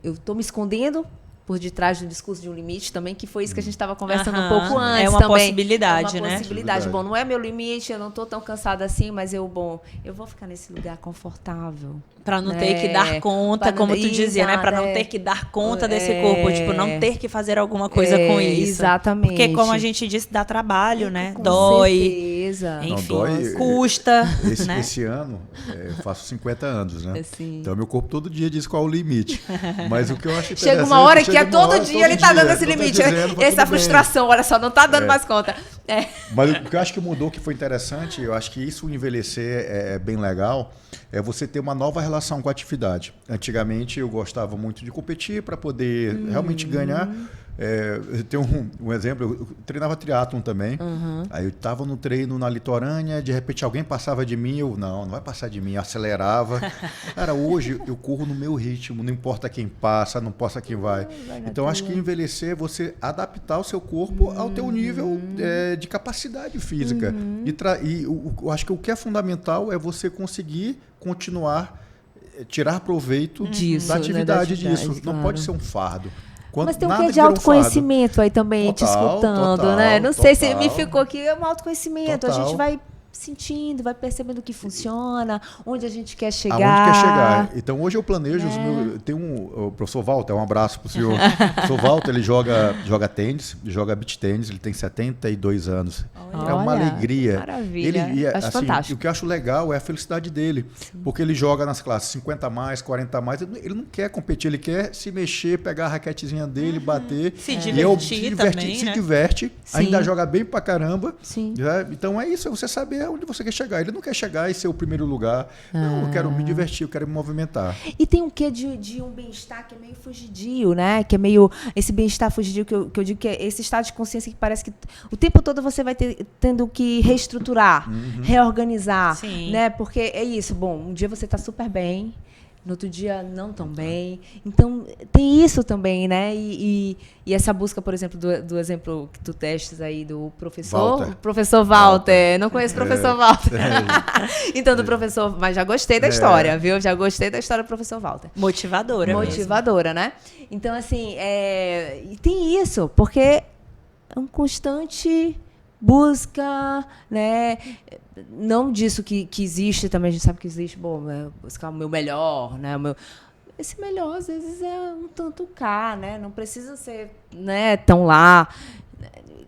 S3: Eu estou me escondendo por detrás do discurso de um limite também, que foi isso que a gente estava conversando um pouco antes.
S2: É uma
S3: também.
S2: possibilidade, né?
S3: É uma possibilidade. Bom, não é meu limite, eu não estou tão cansada assim, mas eu vou ficar nesse lugar confortável.
S2: Para não ter que dar conta, como tu dizia, né? Para não ter que dar conta desse corpo, tipo, não ter que fazer alguma coisa com isso.
S3: Exatamente.
S2: Porque, como a gente disse, dá trabalho, né?
S3: Com
S2: Dói.
S3: certeza.
S2: Enfim,
S1: Não, dói,
S2: custa.
S1: Esse,
S2: né?
S1: esse ano, eu faço 50 anos, né?
S3: Assim.
S1: Então, meu corpo todo dia diz qual é o limite. Mas o que eu acho interessante...
S3: Chega uma hora que
S1: chega uma
S3: todo
S1: hora,
S3: dia ele está dando esse
S1: todo
S3: limite.
S1: dizendo, tá
S3: Essa
S1: tudo bem.
S3: frustração, olha só, não está dando mais conta.
S1: Mas o que eu acho que mudou, que foi interessante, eu acho que isso envelhecer é bem legal, é você ter uma nova relação com a atividade. Antigamente eu gostava muito de competir para poder realmente ganhar. Eu tenho um exemplo, eu treinava triatlon também, aí eu estava no treino na litorânea, de repente alguém passava de mim, eu não vai passar de mim, eu acelerava. Cara, hoje eu corro no meu ritmo, não importa quem passa, não importa quem vai. Então acho que envelhecer é você adaptar o seu corpo ao teu nível de capacidade física. E eu acho que o que é fundamental é você conseguir continuar, tirar proveito
S3: Disso,
S1: da atividade,
S3: né, da atividade,
S1: disso. Não
S3: claro.
S1: pode ser um fardo.
S3: Mas tem um
S1: Nada
S3: quê de
S1: vira
S3: autoconhecimento aí também, te escutando, né? Não sei se me
S1: total.
S3: ficou aqui, é um autoconhecimento. A
S1: Total.
S3: gente vai sentindo, vai percebendo o que funciona, onde a gente quer chegar.
S1: Aonde quer chegar. Então, hoje eu planejo, tem o professor Walter, um abraço para o senhor. O professor Walter, ele joga tênis, joga beach tênis, ele tem 72 anos. É uma
S3: Olha,
S1: alegria.
S3: Maravilha. Acho fantástico.
S1: O que eu acho legal é a felicidade dele, porque ele joga nas classes 50 mais, 40 mais, ele não quer competir, ele quer se mexer, pegar a raquetezinha dele, bater.
S2: Se divertir também,
S1: se
S2: né?
S1: diverte,
S3: Sim.
S1: ainda joga bem pra caramba.
S3: Sim.
S1: Então é isso, é você saber saber onde você quer chegar. Ele não quer chegar e ser o primeiro lugar. Não, eu quero me divertir, eu quero me movimentar.
S3: E tem um quê de um bem-estar que é meio fugidio, né? Que é meio esse bem-estar fugidio que eu digo que é esse estado de consciência que parece que o tempo todo você vai tendo que reestruturar, reorganizar,
S2: Sim.
S3: né? Porque é isso, bom, um dia você está super bem, no outro dia não tão bem. Então, tem isso também, né? E essa busca, por exemplo, do exemplo que tu testes aí do professor...
S1: Walter.
S3: O professor Walter. Não conheço o professor Walter. Então, do professor... Mas já gostei da história, viu? Já gostei da história do professor Walter.
S2: Motivadora mesmo.
S3: Motivadora, né? Então, assim, e tem isso, porque é um constante busca, né? Não disso que existe também, a gente sabe que existe, bom, buscar o meu melhor, né? Esse melhor, às vezes, é um tanto cá, né? Não precisa ser, né, tão lá.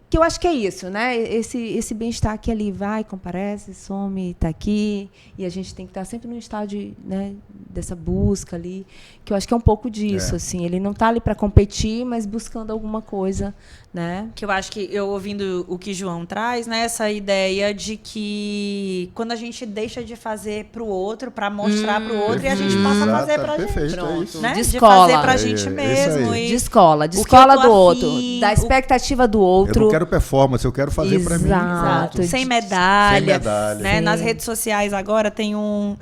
S3: Que eu acho que é isso, né? Esse bem-estar que ali vai, comparece, some, está aqui. E a gente tem que estar sempre no estágio, né, dessa busca ali. Que eu acho que é um pouco disso, assim. Ele não está ali para competir, mas buscando alguma coisa, né?
S2: Que eu acho que, eu ouvindo o que João traz, né, essa ideia de que quando a gente deixa de fazer para o outro, para mostrar para o outro, e a gente passa a fazer para a gente.
S1: Perfeito,
S3: Pronto.
S1: é isso.
S2: Né?
S3: De
S2: De
S3: escola.
S2: fazer para a gente
S1: É
S2: mesmo.
S1: isso aí.
S2: E
S3: De escola
S2: que eu
S3: do
S2: tô
S3: outro,
S2: afim,
S3: da expectativa do
S1: Eu
S3: outro.
S1: não quero performance, eu quero fazer para mim.
S3: Exato.
S1: Pronto.
S2: sem medalha.
S1: Sem medalha.
S2: Né?
S3: Sim.
S2: Nas redes sociais agora tem um...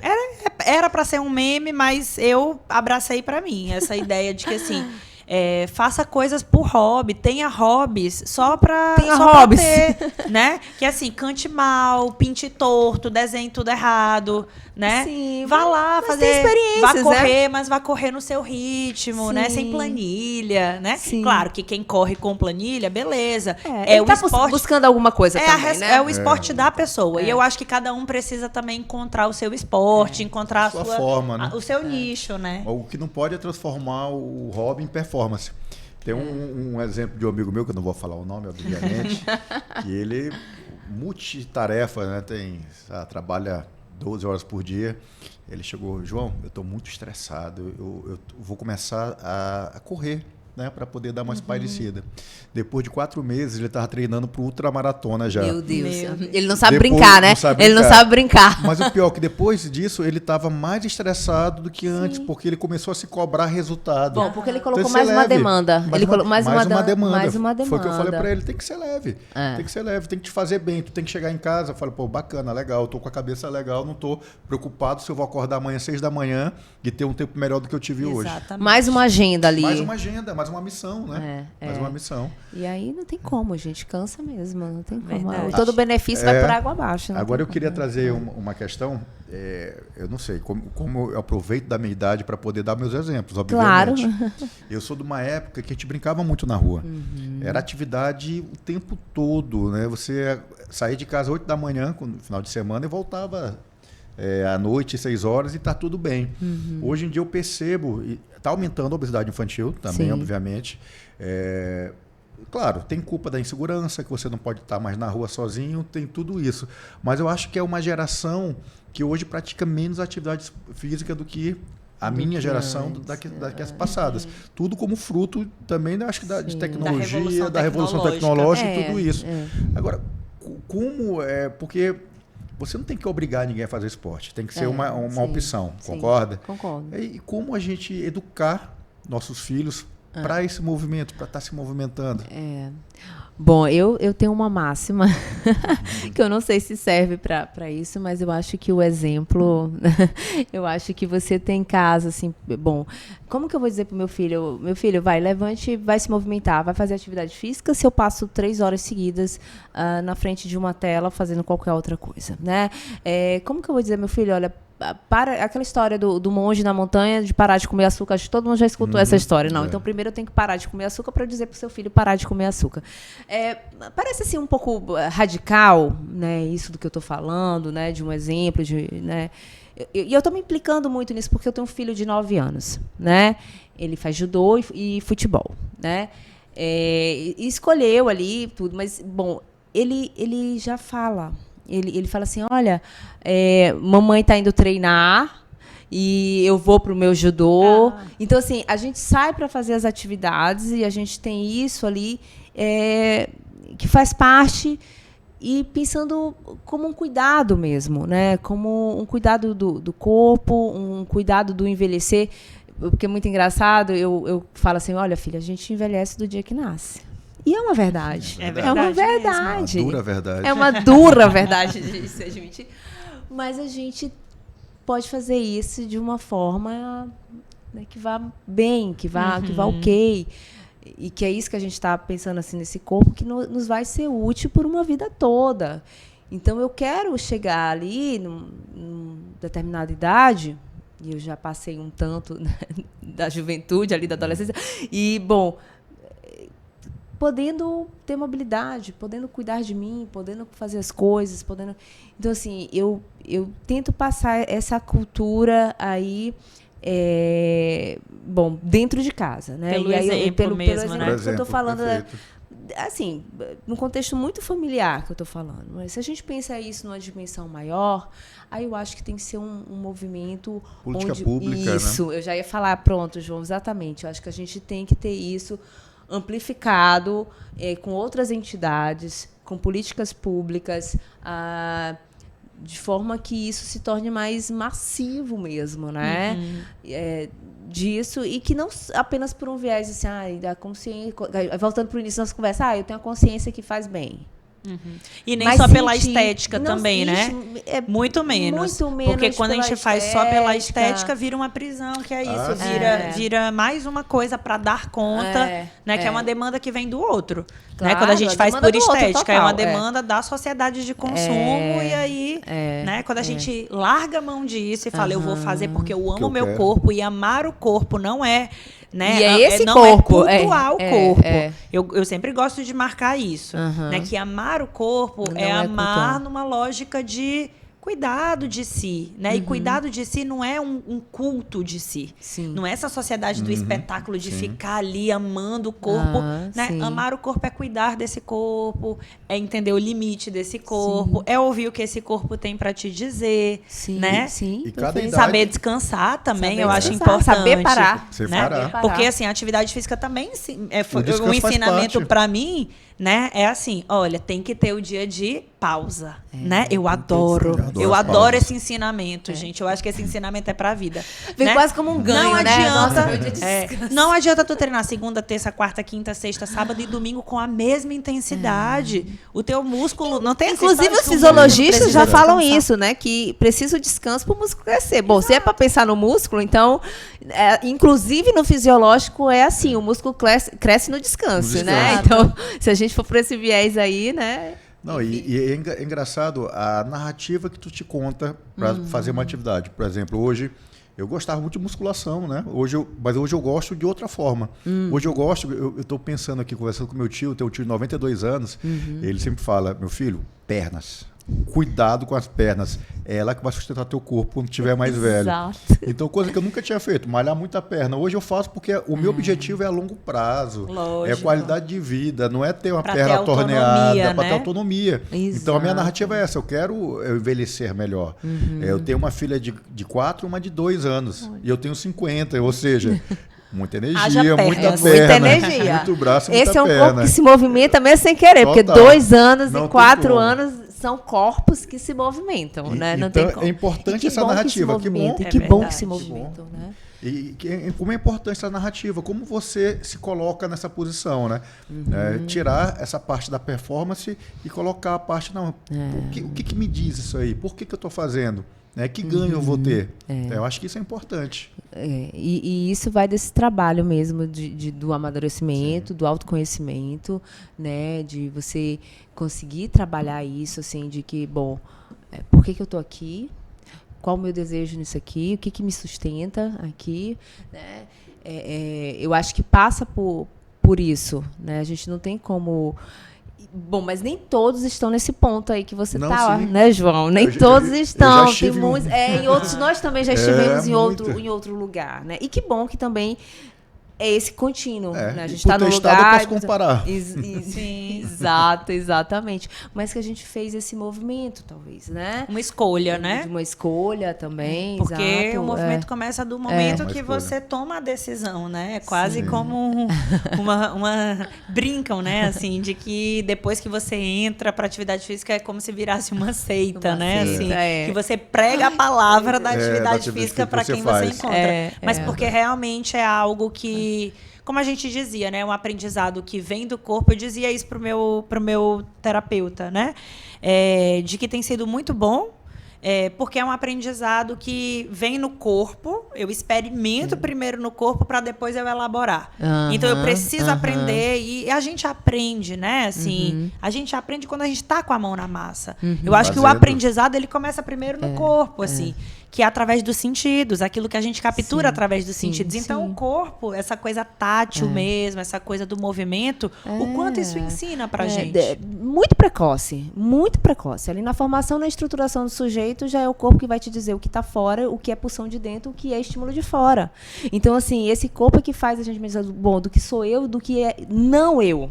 S2: Era para ser um meme, mas eu abracei para mim essa ideia de que, assim... faça coisas por hobby, tenha hobbies só pra ter, né? Que assim, cante mal, pinte torto, desenhe tudo errado, né?
S3: Sim,
S2: vá lá
S3: mas
S2: fazer,
S3: tem experiências,
S2: vá correr,
S3: né?
S2: mas vá correr no seu ritmo, né?
S3: Sim.
S2: Sem planilha, né?
S3: Sim.
S2: Claro que quem corre com planilha, beleza.
S3: Ele
S2: o
S3: tá
S2: esporte
S3: buscando alguma coisa também, né?
S2: é o esporte da pessoa. E eu acho que cada um precisa também encontrar o seu esporte, encontrar a
S1: Sua
S2: sua
S1: forma, né?
S2: o seu nicho, né?
S1: O que não pode é transformar o hobby em performance. Tem um exemplo de um amigo meu, que eu não vou falar o nome, obviamente, que ele, multitarefa, né? Trabalha 12 horas por dia. Ele chegou, João, eu estou muito estressado, eu vou começar a correr, né, para poder dar uma espairecida. Depois de 4 meses, ele estava treinando para o ultramaratona já.
S3: Meu Deus.
S2: Meu Deus.
S3: Ele não sabe
S1: Depois,
S3: brincar, né?
S1: não sabe
S3: Ele não
S1: brincar.
S3: sabe brincar.
S1: Mas o pior é que depois disso, ele estava mais estressado do que antes, porque ele começou a se cobrar resultado.
S3: Bom, porque ele colocou
S1: Então,
S3: mais
S1: ser
S3: uma
S1: leve.
S3: demanda.
S1: Mais
S3: Ele
S1: uma-
S3: colocou mais uma demanda. Mais uma
S1: Foi o que eu falei
S3: demanda.
S1: pra ele, tem que ser leve. Tem que ser leve, tem que te fazer bem. Tu tem que chegar em casa, fala, pô, bacana, legal, eu tô com a cabeça legal, não tô preocupado se eu vou acordar amanhã às 6 da manhã e ter um tempo melhor do que eu tive hoje.
S2: Exatamente.
S3: Mais uma agenda ali.
S1: Mais uma agenda, mais uma missão, né? Mais uma missão.
S3: E aí não tem como, gente. Cansa mesmo. Não tem como.
S2: Verdade.
S3: Todo benefício vai por água abaixo. não
S1: Agora
S3: tem
S1: eu queria
S3: como.
S1: trazer uma questão, eu não sei, como eu aproveito da minha idade para poder dar meus exemplos, obviamente.
S3: Claro.
S1: Eu sou de uma época que a gente brincava muito na rua. Era atividade o tempo todo, né? Você saía de casa 8 da manhã, no final de semana, e voltava à noite, 6 horas, e tá tudo bem. Hoje em dia eu percebo, está aumentando a obesidade infantil também,
S3: Sim.
S1: obviamente. Claro, tem culpa da insegurança, que você não pode estar mais na rua sozinho, tem tudo isso. Mas eu acho que é uma geração que hoje pratica menos atividade física do que a minha geração das passadas. Tudo como fruto também, né, acho que de tecnologia, da revolução tecnológica e tudo isso. Agora, como porque você não tem que obrigar ninguém a fazer esporte, tem que ser uma opção, concorda?
S3: Concordo.
S1: E como a gente educar nossos filhos para esse movimento, para estar se movimentando?
S3: Bom, eu tenho uma máxima que eu não sei se serve para isso, mas eu acho que o exemplo, eu acho que você tem em casa, assim, bom, como que eu vou dizer pro meu filho, vai, levante, vai se movimentar, vai fazer atividade física, se eu passo 3 horas seguidas na frente de uma tela fazendo qualquer outra coisa, né? Como que eu vou dizer, meu filho, olha, para aquela história do monge na montanha de parar de comer açúcar, acho que todo mundo já escutou essa história. Não, então primeiro eu tenho que parar de comer açúcar para dizer para o seu filho parar de comer açúcar. Parece assim um pouco radical, né, isso do que eu estou falando, né, de um exemplo, né? E eu estou me implicando muito nisso porque eu tenho um filho de 9 anos, né? Ele faz judô e futebol, né? E escolheu ali tudo, mas bom, ele já fala. Ele fala assim, olha, mamãe está indo treinar e eu vou para o meu judô. Então, assim, a gente sai para fazer as atividades e a gente tem isso ali que faz parte e pensando como um cuidado mesmo, né? Como um cuidado do corpo, um cuidado do envelhecer. Porque é muito engraçado, eu falo assim, olha, filha, a gente envelhece do dia que nasce. E é uma verdade.
S2: É
S3: uma
S2: verdade
S3: verdade.
S1: Uma dura verdade.
S3: É uma dura verdade de se admitir. Mas a gente pode fazer isso de uma forma, né, que vá bem, que vá ok. E que é isso que a gente está pensando assim nesse corpo, que nos vai ser útil por uma vida toda. Então, eu quero chegar ali, numa determinada idade, e eu já passei um tanto, né, da juventude, ali da adolescência, e, bom, podendo ter mobilidade, podendo cuidar de mim, podendo fazer as coisas, podendo... Então, assim, eu tento passar essa cultura aí, bom, dentro de casa, né?
S2: Pelo
S3: e aí,
S2: exemplo
S3: pelo
S2: mesmo,
S3: exemplo
S2: né?
S3: que eu estou falando,
S1: perfeito.
S3: assim, num contexto muito familiar que eu estou falando. Mas se a gente pensa isso numa dimensão maior, aí eu acho que tem que ser um movimento...
S1: Política pública,
S3: isso, eu já ia falar, pronto, João, exatamente. Eu acho que a gente tem que ter isso amplificado com outras entidades, com políticas públicas, de forma que isso se torne mais massivo mesmo, né? Disso, e que não apenas por um viés assim, da consciência. Voltando para o início da nossa conversa, eu tenho a consciência que faz bem.
S2: E nem
S3: Mas
S2: só pela
S3: sentir-
S2: estética
S3: não,
S2: também, né?
S3: muito menos.
S2: Muito menos. Porque quando a gente faz só pela estética, vira uma prisão, que é isso. Vira mais uma coisa para dar conta, né? Que é uma demanda que vem do outro.
S3: Claro,
S2: né? Quando a gente faz
S3: demanda
S2: por
S3: do outro,
S2: estética, é
S3: total,
S2: uma demanda da sociedade de consumo. E aí, né? Quando a gente larga a mão disso e fala, eu vou fazer porque eu amo o meu corpo, e amar o corpo não é... Né?
S3: E é esse
S2: não
S3: corpo,
S2: é cultuar o corpo. Eu sempre gosto de marcar isso. Né? Que amar o corpo
S3: Não
S2: é amar
S3: cultuar.
S2: numa lógica de cuidado de si, né? E cuidado de si não é um culto de si.
S3: Sim.
S2: Não é essa sociedade do espetáculo de ficar ali amando o corpo, né?
S3: sim.
S2: Amar o corpo é cuidar desse corpo, é entender o limite desse corpo, é ouvir o que esse corpo tem para te dizer,
S3: Sim,
S2: né?
S3: sim.
S1: E cada
S3: perfeito.
S1: idade-
S2: Saber descansar também,
S3: Saber
S2: eu acho
S3: descansar,
S2: importante.
S3: saber parar.
S1: Separar.
S3: Parar.
S2: Porque assim, a atividade física também
S1: O descanso
S2: um
S1: faz
S2: ensinamento
S1: parte.
S2: para mim, né? É assim, olha, tem que ter o dia de pausa, né? Eu adoro
S1: as pausas.
S2: esse ensinamento, gente. Eu acho que esse ensinamento é pra vida.
S3: Vem
S2: né?
S3: quase como um ganho,
S2: não
S3: né?
S2: adianta,
S3: Nossa, meu dia de descanso.
S2: não adianta tu treinar segunda, terça, quarta, quinta, sexta, sábado e domingo com a mesma intensidade. O teu músculo não tem essa
S3: Inclusive,
S2: história
S3: os
S2: de que o músculo
S3: fisiologistas
S2: precisa
S3: já falam
S2: descansar.
S3: isso, né? Que precisa o descanso para o músculo crescer. Bom, se é para pensar no músculo, então, inclusive no fisiológico é assim, o músculo cresce no descanso, né? Então, se a gente for por esse viés aí, né?
S1: Não, e é engraçado a narrativa que tu te conta para fazer uma atividade. Por exemplo, hoje eu gostava muito de musculação, né? Mas hoje eu gosto de outra forma. Hoje eu estou pensando aqui, conversando com meu tio, tenho um tio de 92 anos, ele sempre fala, meu filho, pernas. Cuidado com as pernas. É ela que vai sustentar teu corpo quando tiver mais velho.
S3: Exato.
S1: Então, coisa que eu nunca tinha feito, malhar muita perna. Hoje eu faço porque o meu objetivo é a longo prazo.
S2: Lógico.
S1: É qualidade de vida, não é ter uma
S2: Pra
S1: perna
S2: ter autonomia,
S1: torneada, para
S2: né?
S1: ter autonomia. Então, a minha
S3: Exato.
S1: narrativa é essa, eu quero envelhecer melhor. Eu tenho uma filha de 4 e uma de 2 anos. E eu tenho 50, ou seja... Muita
S2: Haja
S1: energia,
S2: perna.
S1: muita
S3: Muita
S1: perna,
S3: energia.
S1: muito braço, muita
S3: Esse é um
S1: perna.
S3: corpo que se movimenta mesmo sem querer, porque
S1: Total.
S3: 2 anos
S1: Não
S3: e
S1: tem
S3: 4
S1: como.
S3: anos são corpos que se movimentam, né? Não
S1: Então,
S3: tem como.
S1: é importante
S3: E que
S1: essa
S3: bom
S1: narrativa.
S3: Que se
S1: Que bom.
S3: movimentam,
S2: É
S3: e que bom
S2: verdade.
S3: que se
S2: Que
S3: movimentam, né?
S1: Como é importante essa narrativa, como você se coloca nessa posição, né? Tirar essa parte da performance e colocar a parte, não, o que me diz isso aí? Por que eu estou fazendo? Que ganho eu vou ter? Eu acho que isso é importante.
S3: E isso vai desse trabalho mesmo do amadurecimento, do autoconhecimento, né? De você conseguir trabalhar isso, assim, de que, bom, por que eu estou aqui? Qual o meu desejo nisso aqui? O que me sustenta aqui? Né? Eu acho que passa por isso, né? A gente não tem como... Bom, mas nem todos estão nesse ponto aí que você está, né, João? Nem todos estão.
S1: Já estive
S3: tem muitos, em outros nós também já estivemos em
S1: muito.
S3: outro lugar, né? E que bom que também é esse contínuo, né? A gente
S1: por
S3: está no
S1: ter estado,
S3: lugar...
S1: eu posso comparar.
S2: Sim.
S3: Exato, exatamente. Mas que a gente fez esse movimento, talvez, né?
S2: Uma escolha, né?
S3: De uma escolha também,
S2: Porque
S3: exato,
S2: o movimento começa do momento
S1: Uma
S2: que
S1: escolha.
S2: você toma a decisão, né? É quase como uma... Brincam, né? Assim, de que depois que você entra para atividade física é como se virasse uma seita, né?
S3: seita,
S2: Assim, que você prega a palavra da atividade
S1: atividade
S2: física para
S1: que
S2: quem
S1: você
S2: você
S1: faz.
S2: encontra. Mas porque realmente é algo que... Como a gente dizia, né? Um aprendizado que vem do corpo. Eu dizia isso pro meu terapeuta, né? De que tem sido muito bom, porque é um aprendizado que vem no corpo. Eu experimento primeiro no corpo para depois eu elaborar. Então eu preciso aprender e a gente aprende, né? Assim, a gente aprende quando a gente está com a mão na massa. Eu acho que o aprendizado ele começa primeiro no corpo, assim. Que é através dos sentidos, aquilo que a gente captura através dos sentidos. Então, o corpo, essa coisa tátil mesmo, essa coisa do movimento, o quanto isso ensina pra gente?
S3: Muito precoce, muito precoce. Ali na formação, na estruturação do sujeito, já é o corpo que vai te dizer o que está fora, o que é pulsão de dentro, o que é estímulo de fora. Então, assim, esse corpo é que faz a gente pensar, bom, do que sou eu, do que é não eu.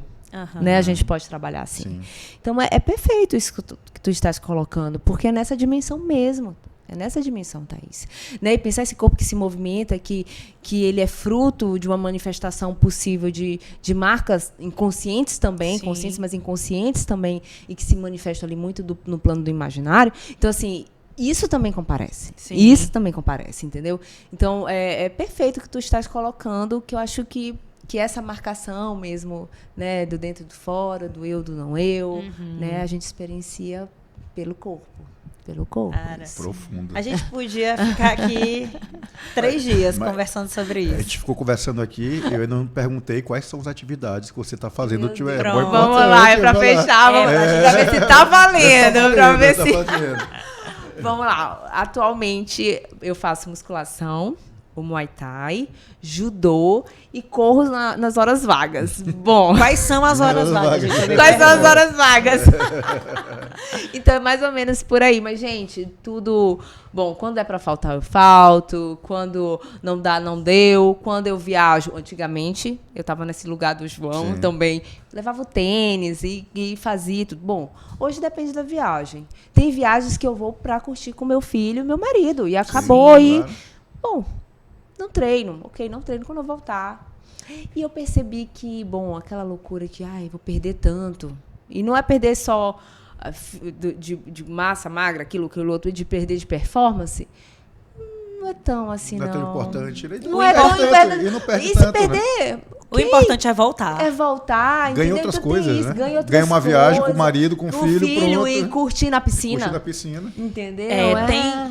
S3: Né? A gente pode trabalhar assim.
S1: Sim.
S3: Então, é perfeito isso que tu estás colocando, porque é nessa dimensão mesmo. É nessa dimensão, Thaís. Né? E pensar esse corpo que se movimenta, que ele é fruto de uma manifestação possível de marcas inconscientes também, conscientes, mas inconscientes também, e que se manifestam ali muito no plano do imaginário. Então, assim, isso também comparece. Sim. Isso também comparece, entendeu? Então, é perfeito o que tu estás colocando, que eu acho que essa marcação mesmo, né, do dentro e do fora, do eu, do não eu, né, a gente experiencia pelo corpo. Pelo corpo.
S2: Cara,
S1: profundo.
S2: A gente podia ficar aqui 3 dias conversando sobre isso.
S1: A gente ficou conversando aqui, eu ainda não perguntei quais são as atividades que você está fazendo.
S2: Pronto.
S3: Vamos lá, para fechar, para ver se está valendo. Para ver se... Vamos lá. Atualmente, eu faço musculação, o Muay Thai, judô e corro nas horas vagas. Bom,
S2: quais são as horas vagas?
S3: Quais são as horas vagas? Então é mais ou menos por aí. Mas, gente, tudo... Bom, quando é para faltar, eu falto. Quando não dá, não deu. Quando eu viajo... Antigamente, eu estava nesse lugar do João também. Levava o tênis e fazia tudo. Bom, hoje depende da viagem. Tem viagens que eu vou para curtir com meu filho e meu marido. E acabou. Claro. Bom... Não treino. Ok, não treino quando eu voltar. E eu percebi que, bom, aquela loucura que, vou perder tanto. E não é perder só de massa magra, aquilo outro, de perder de performance. Não é tão assim, não.
S1: Não é tão importante.
S3: Não é tão importante.
S1: E não perde
S3: se
S1: tanto,
S3: perder...
S1: Né?
S2: O importante é voltar.
S3: É voltar.
S1: Ganha outras coisas, né?
S3: Ganha
S1: uma viagem com o marido, com o filho, pronto.
S3: E curtir na piscina.
S1: Curtir na piscina.
S3: Entendeu?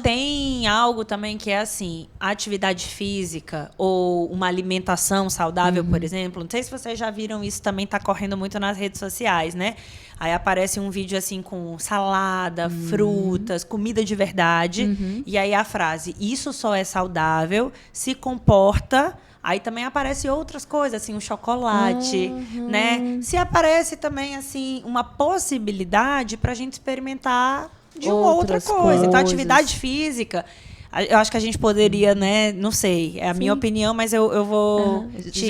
S2: Tem algo também que é assim, a atividade física ou uma alimentação saudável, por exemplo. Não sei se vocês já viram isso, também está correndo muito nas redes sociais, né? Aí aparece um vídeo assim com salada, frutas, comida de verdade. E aí a frase, isso só é saudável se comporta... Aí também aparece outras coisas, assim, o chocolate, né? Se aparece também, assim, uma possibilidade para a gente experimentar de uma outra coisa. Então, atividade física, eu acho que a gente poderia, né? Não sei, é a minha opinião, mas eu vou te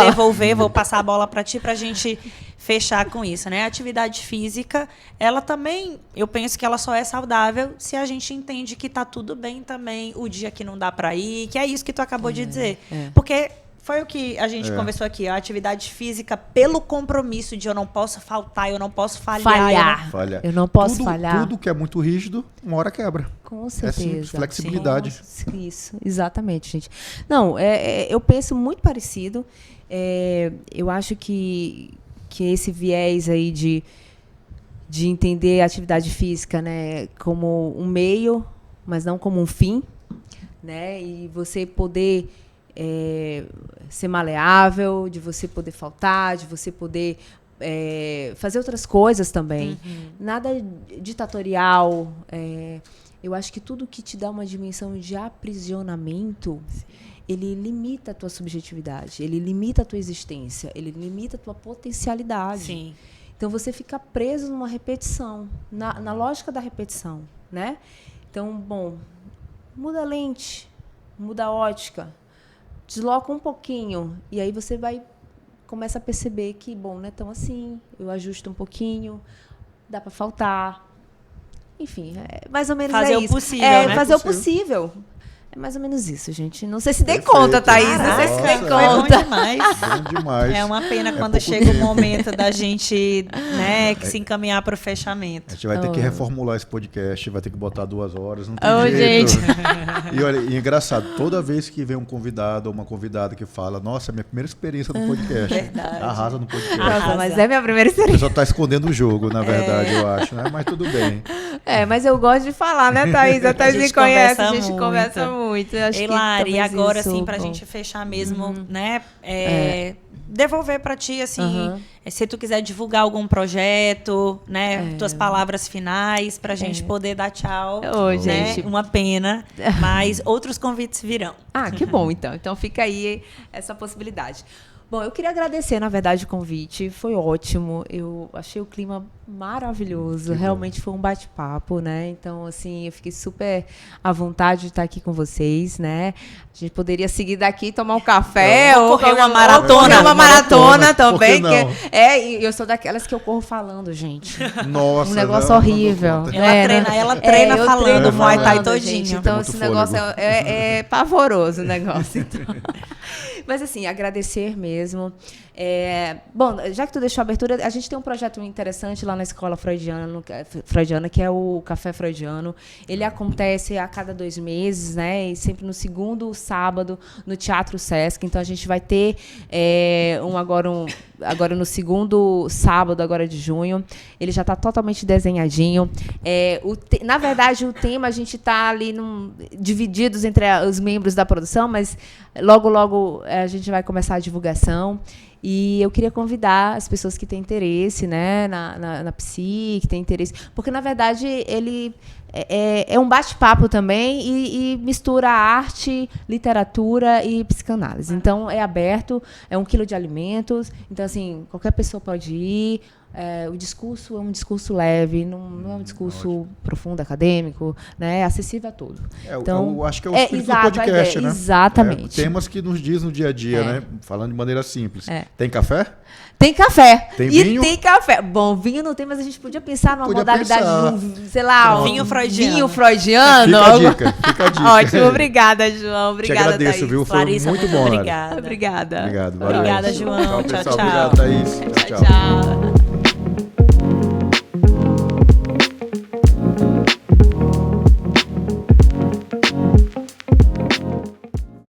S2: devolver, vou passar a bola para ti para a gente fechar com isso, né? A atividade física, ela também, eu penso que ela só é saudável se a gente entende que tá tudo bem também o dia que não dá para ir, que é isso que tu acabou de dizer. Porque foi o que a gente conversou aqui, a atividade física pelo compromisso de eu não posso faltar, eu não posso falhar.
S3: Eu não posso falhar.
S1: Tudo que é muito rígido, uma hora quebra.
S3: Com certeza.
S1: É simples, flexibilidade.
S3: Isso, exatamente, gente. Não, eu penso muito parecido. Eu acho que esse viés aí de entender a atividade física, né, como um meio, mas não como um fim, né, e você poder ser maleável, de você poder faltar, de você poder fazer outras coisas também. Nada ditatorial. Eu acho que tudo que te dá uma dimensão de aprisionamento... ele limita a tua subjetividade, ele limita a tua existência, ele limita a tua potencialidade.
S2: Sim.
S3: Então, você fica preso numa repetição, na lógica da repetição, né? Então, bom, muda a lente, muda a ótica, desloca um pouquinho. E aí você começa a perceber que, bom, não é tão assim, eu ajusto um pouquinho, dá para faltar. Enfim, mais ou menos
S2: fazer
S3: isso.
S2: O possível, né?
S3: Fazer o possível. É mais ou menos isso, gente. Não sei se dei
S1: Perfeito.
S3: conta, Thaís. Não sei se
S1: Nossa,
S3: dei
S2: Foi bom
S3: conta.
S2: demais.
S1: Bom demais.
S2: É uma pena quando
S1: pouco
S2: chega o
S1: tempo.
S2: momento da gente, né, que se encaminhar para o fechamento.
S1: A gente vai ter que reformular esse podcast, vai ter que botar 2 horas, não tem
S3: Ô,
S1: jeito.
S3: gente.
S1: E olha, e é engraçado, toda vez que vem um convidado ou uma convidada que fala, nossa, é minha primeira experiência no podcast.
S2: Verdade.
S1: Arrasa no podcast.
S3: Nossa, mas é minha primeira
S1: O
S3: experiência.
S1: pessoal tá escondendo o jogo, na verdade, eu acho, né? Mas tudo bem.
S3: Mas eu gosto de falar, né, Thaís? A Thaís
S2: A
S3: me
S2: gente
S3: conhece, a
S2: conversa
S3: gente
S2: muito.
S3: conversa muito. Eu acho
S2: Ei,
S3: que
S2: Lari, e
S3: talvez
S2: agora,
S3: isso,
S2: assim, pra
S3: bom.
S2: gente fechar mesmo, né? Devolver pra ti, assim, se tu quiser divulgar algum projeto, né? Tuas palavras finais pra gente poder dar tchau.
S3: Ô,
S2: né?
S3: gente.
S2: Uma pena, mas outros convites virão.
S3: Ah, que bom, então. Então fica aí essa possibilidade. Bom, eu queria agradecer, na verdade, o convite. Foi ótimo. Eu achei o clima maravilhoso. Realmente foi um bate-papo, né? Então, assim, eu fiquei super à vontade de estar aqui com vocês, né? A gente poderia seguir daqui, tomar um café
S2: Ou correr uma
S3: ou
S2: maratona.
S3: correr uma maratona
S1: Por que
S3: também.
S1: não?
S3: E eu sou daquelas que eu corro falando, gente.
S1: Nossa,
S3: Um negócio
S1: não,
S3: horrível.
S1: não dou conta.
S2: Ela treina
S3: eu
S2: falando
S3: treino
S2: Muay Thai
S3: falando,
S2: todinho.
S3: gente. Então,
S1: Tem muito
S3: esse negócio
S1: fôlego.
S3: é pavoroso o negócio. Então. Mas, assim, agradecer mesmo. Bom, já que tu deixou a abertura, a gente tem um projeto interessante lá na Escola Freudiana, que é o Café Freudiano. Ele acontece a cada 2 meses, né? E sempre no segundo sábado, no Teatro Sesc. Então, a gente vai ter agora no segundo sábado agora de junho. Ele já está totalmente desenhadinho. Na verdade, o tema a gente está ali divididos entre os membros da produção, mas logo a gente vai começar a divulgação. E eu queria convidar as pessoas que têm interesse, né, na psi, que têm interesse, porque na verdade ele é um bate-papo também e mistura arte, literatura e psicanálise. Então é aberto, é 1 quilo de alimentos. Então assim, qualquer pessoa pode ir. O discurso é um discurso leve, não é um discurso profundo, acadêmico, né? É acessível a todos.
S1: Então, eu acho que é o espírito do podcast, né?
S3: Exatamente.
S1: Temas que nos diz no dia a dia, né? Falando de maneira simples. Tem café?
S3: Tem café.
S1: Tem
S3: e
S1: vinho?
S3: tem café. Bom, vinho não tem, mas a gente podia pensar numa
S1: Podia
S3: modalidade
S1: pensar.
S3: de sei lá,
S2: Vinho freudiano.
S3: Vinho freudiano.
S1: Fica a dica.
S3: Ótimo, obrigada, João. Obrigada,
S1: Te agradeço,
S3: Thaís.
S1: viu? Foi
S2: Larissa,
S1: muito bom, Lari.
S2: obrigada.
S3: Obrigada.
S1: Obrigado, valeu.
S2: Obrigada, João.
S1: Tchau,
S2: Tchau,
S1: pessoal.
S2: tchau.
S1: Obrigado, Thaís. Tchau.
S3: Tchau.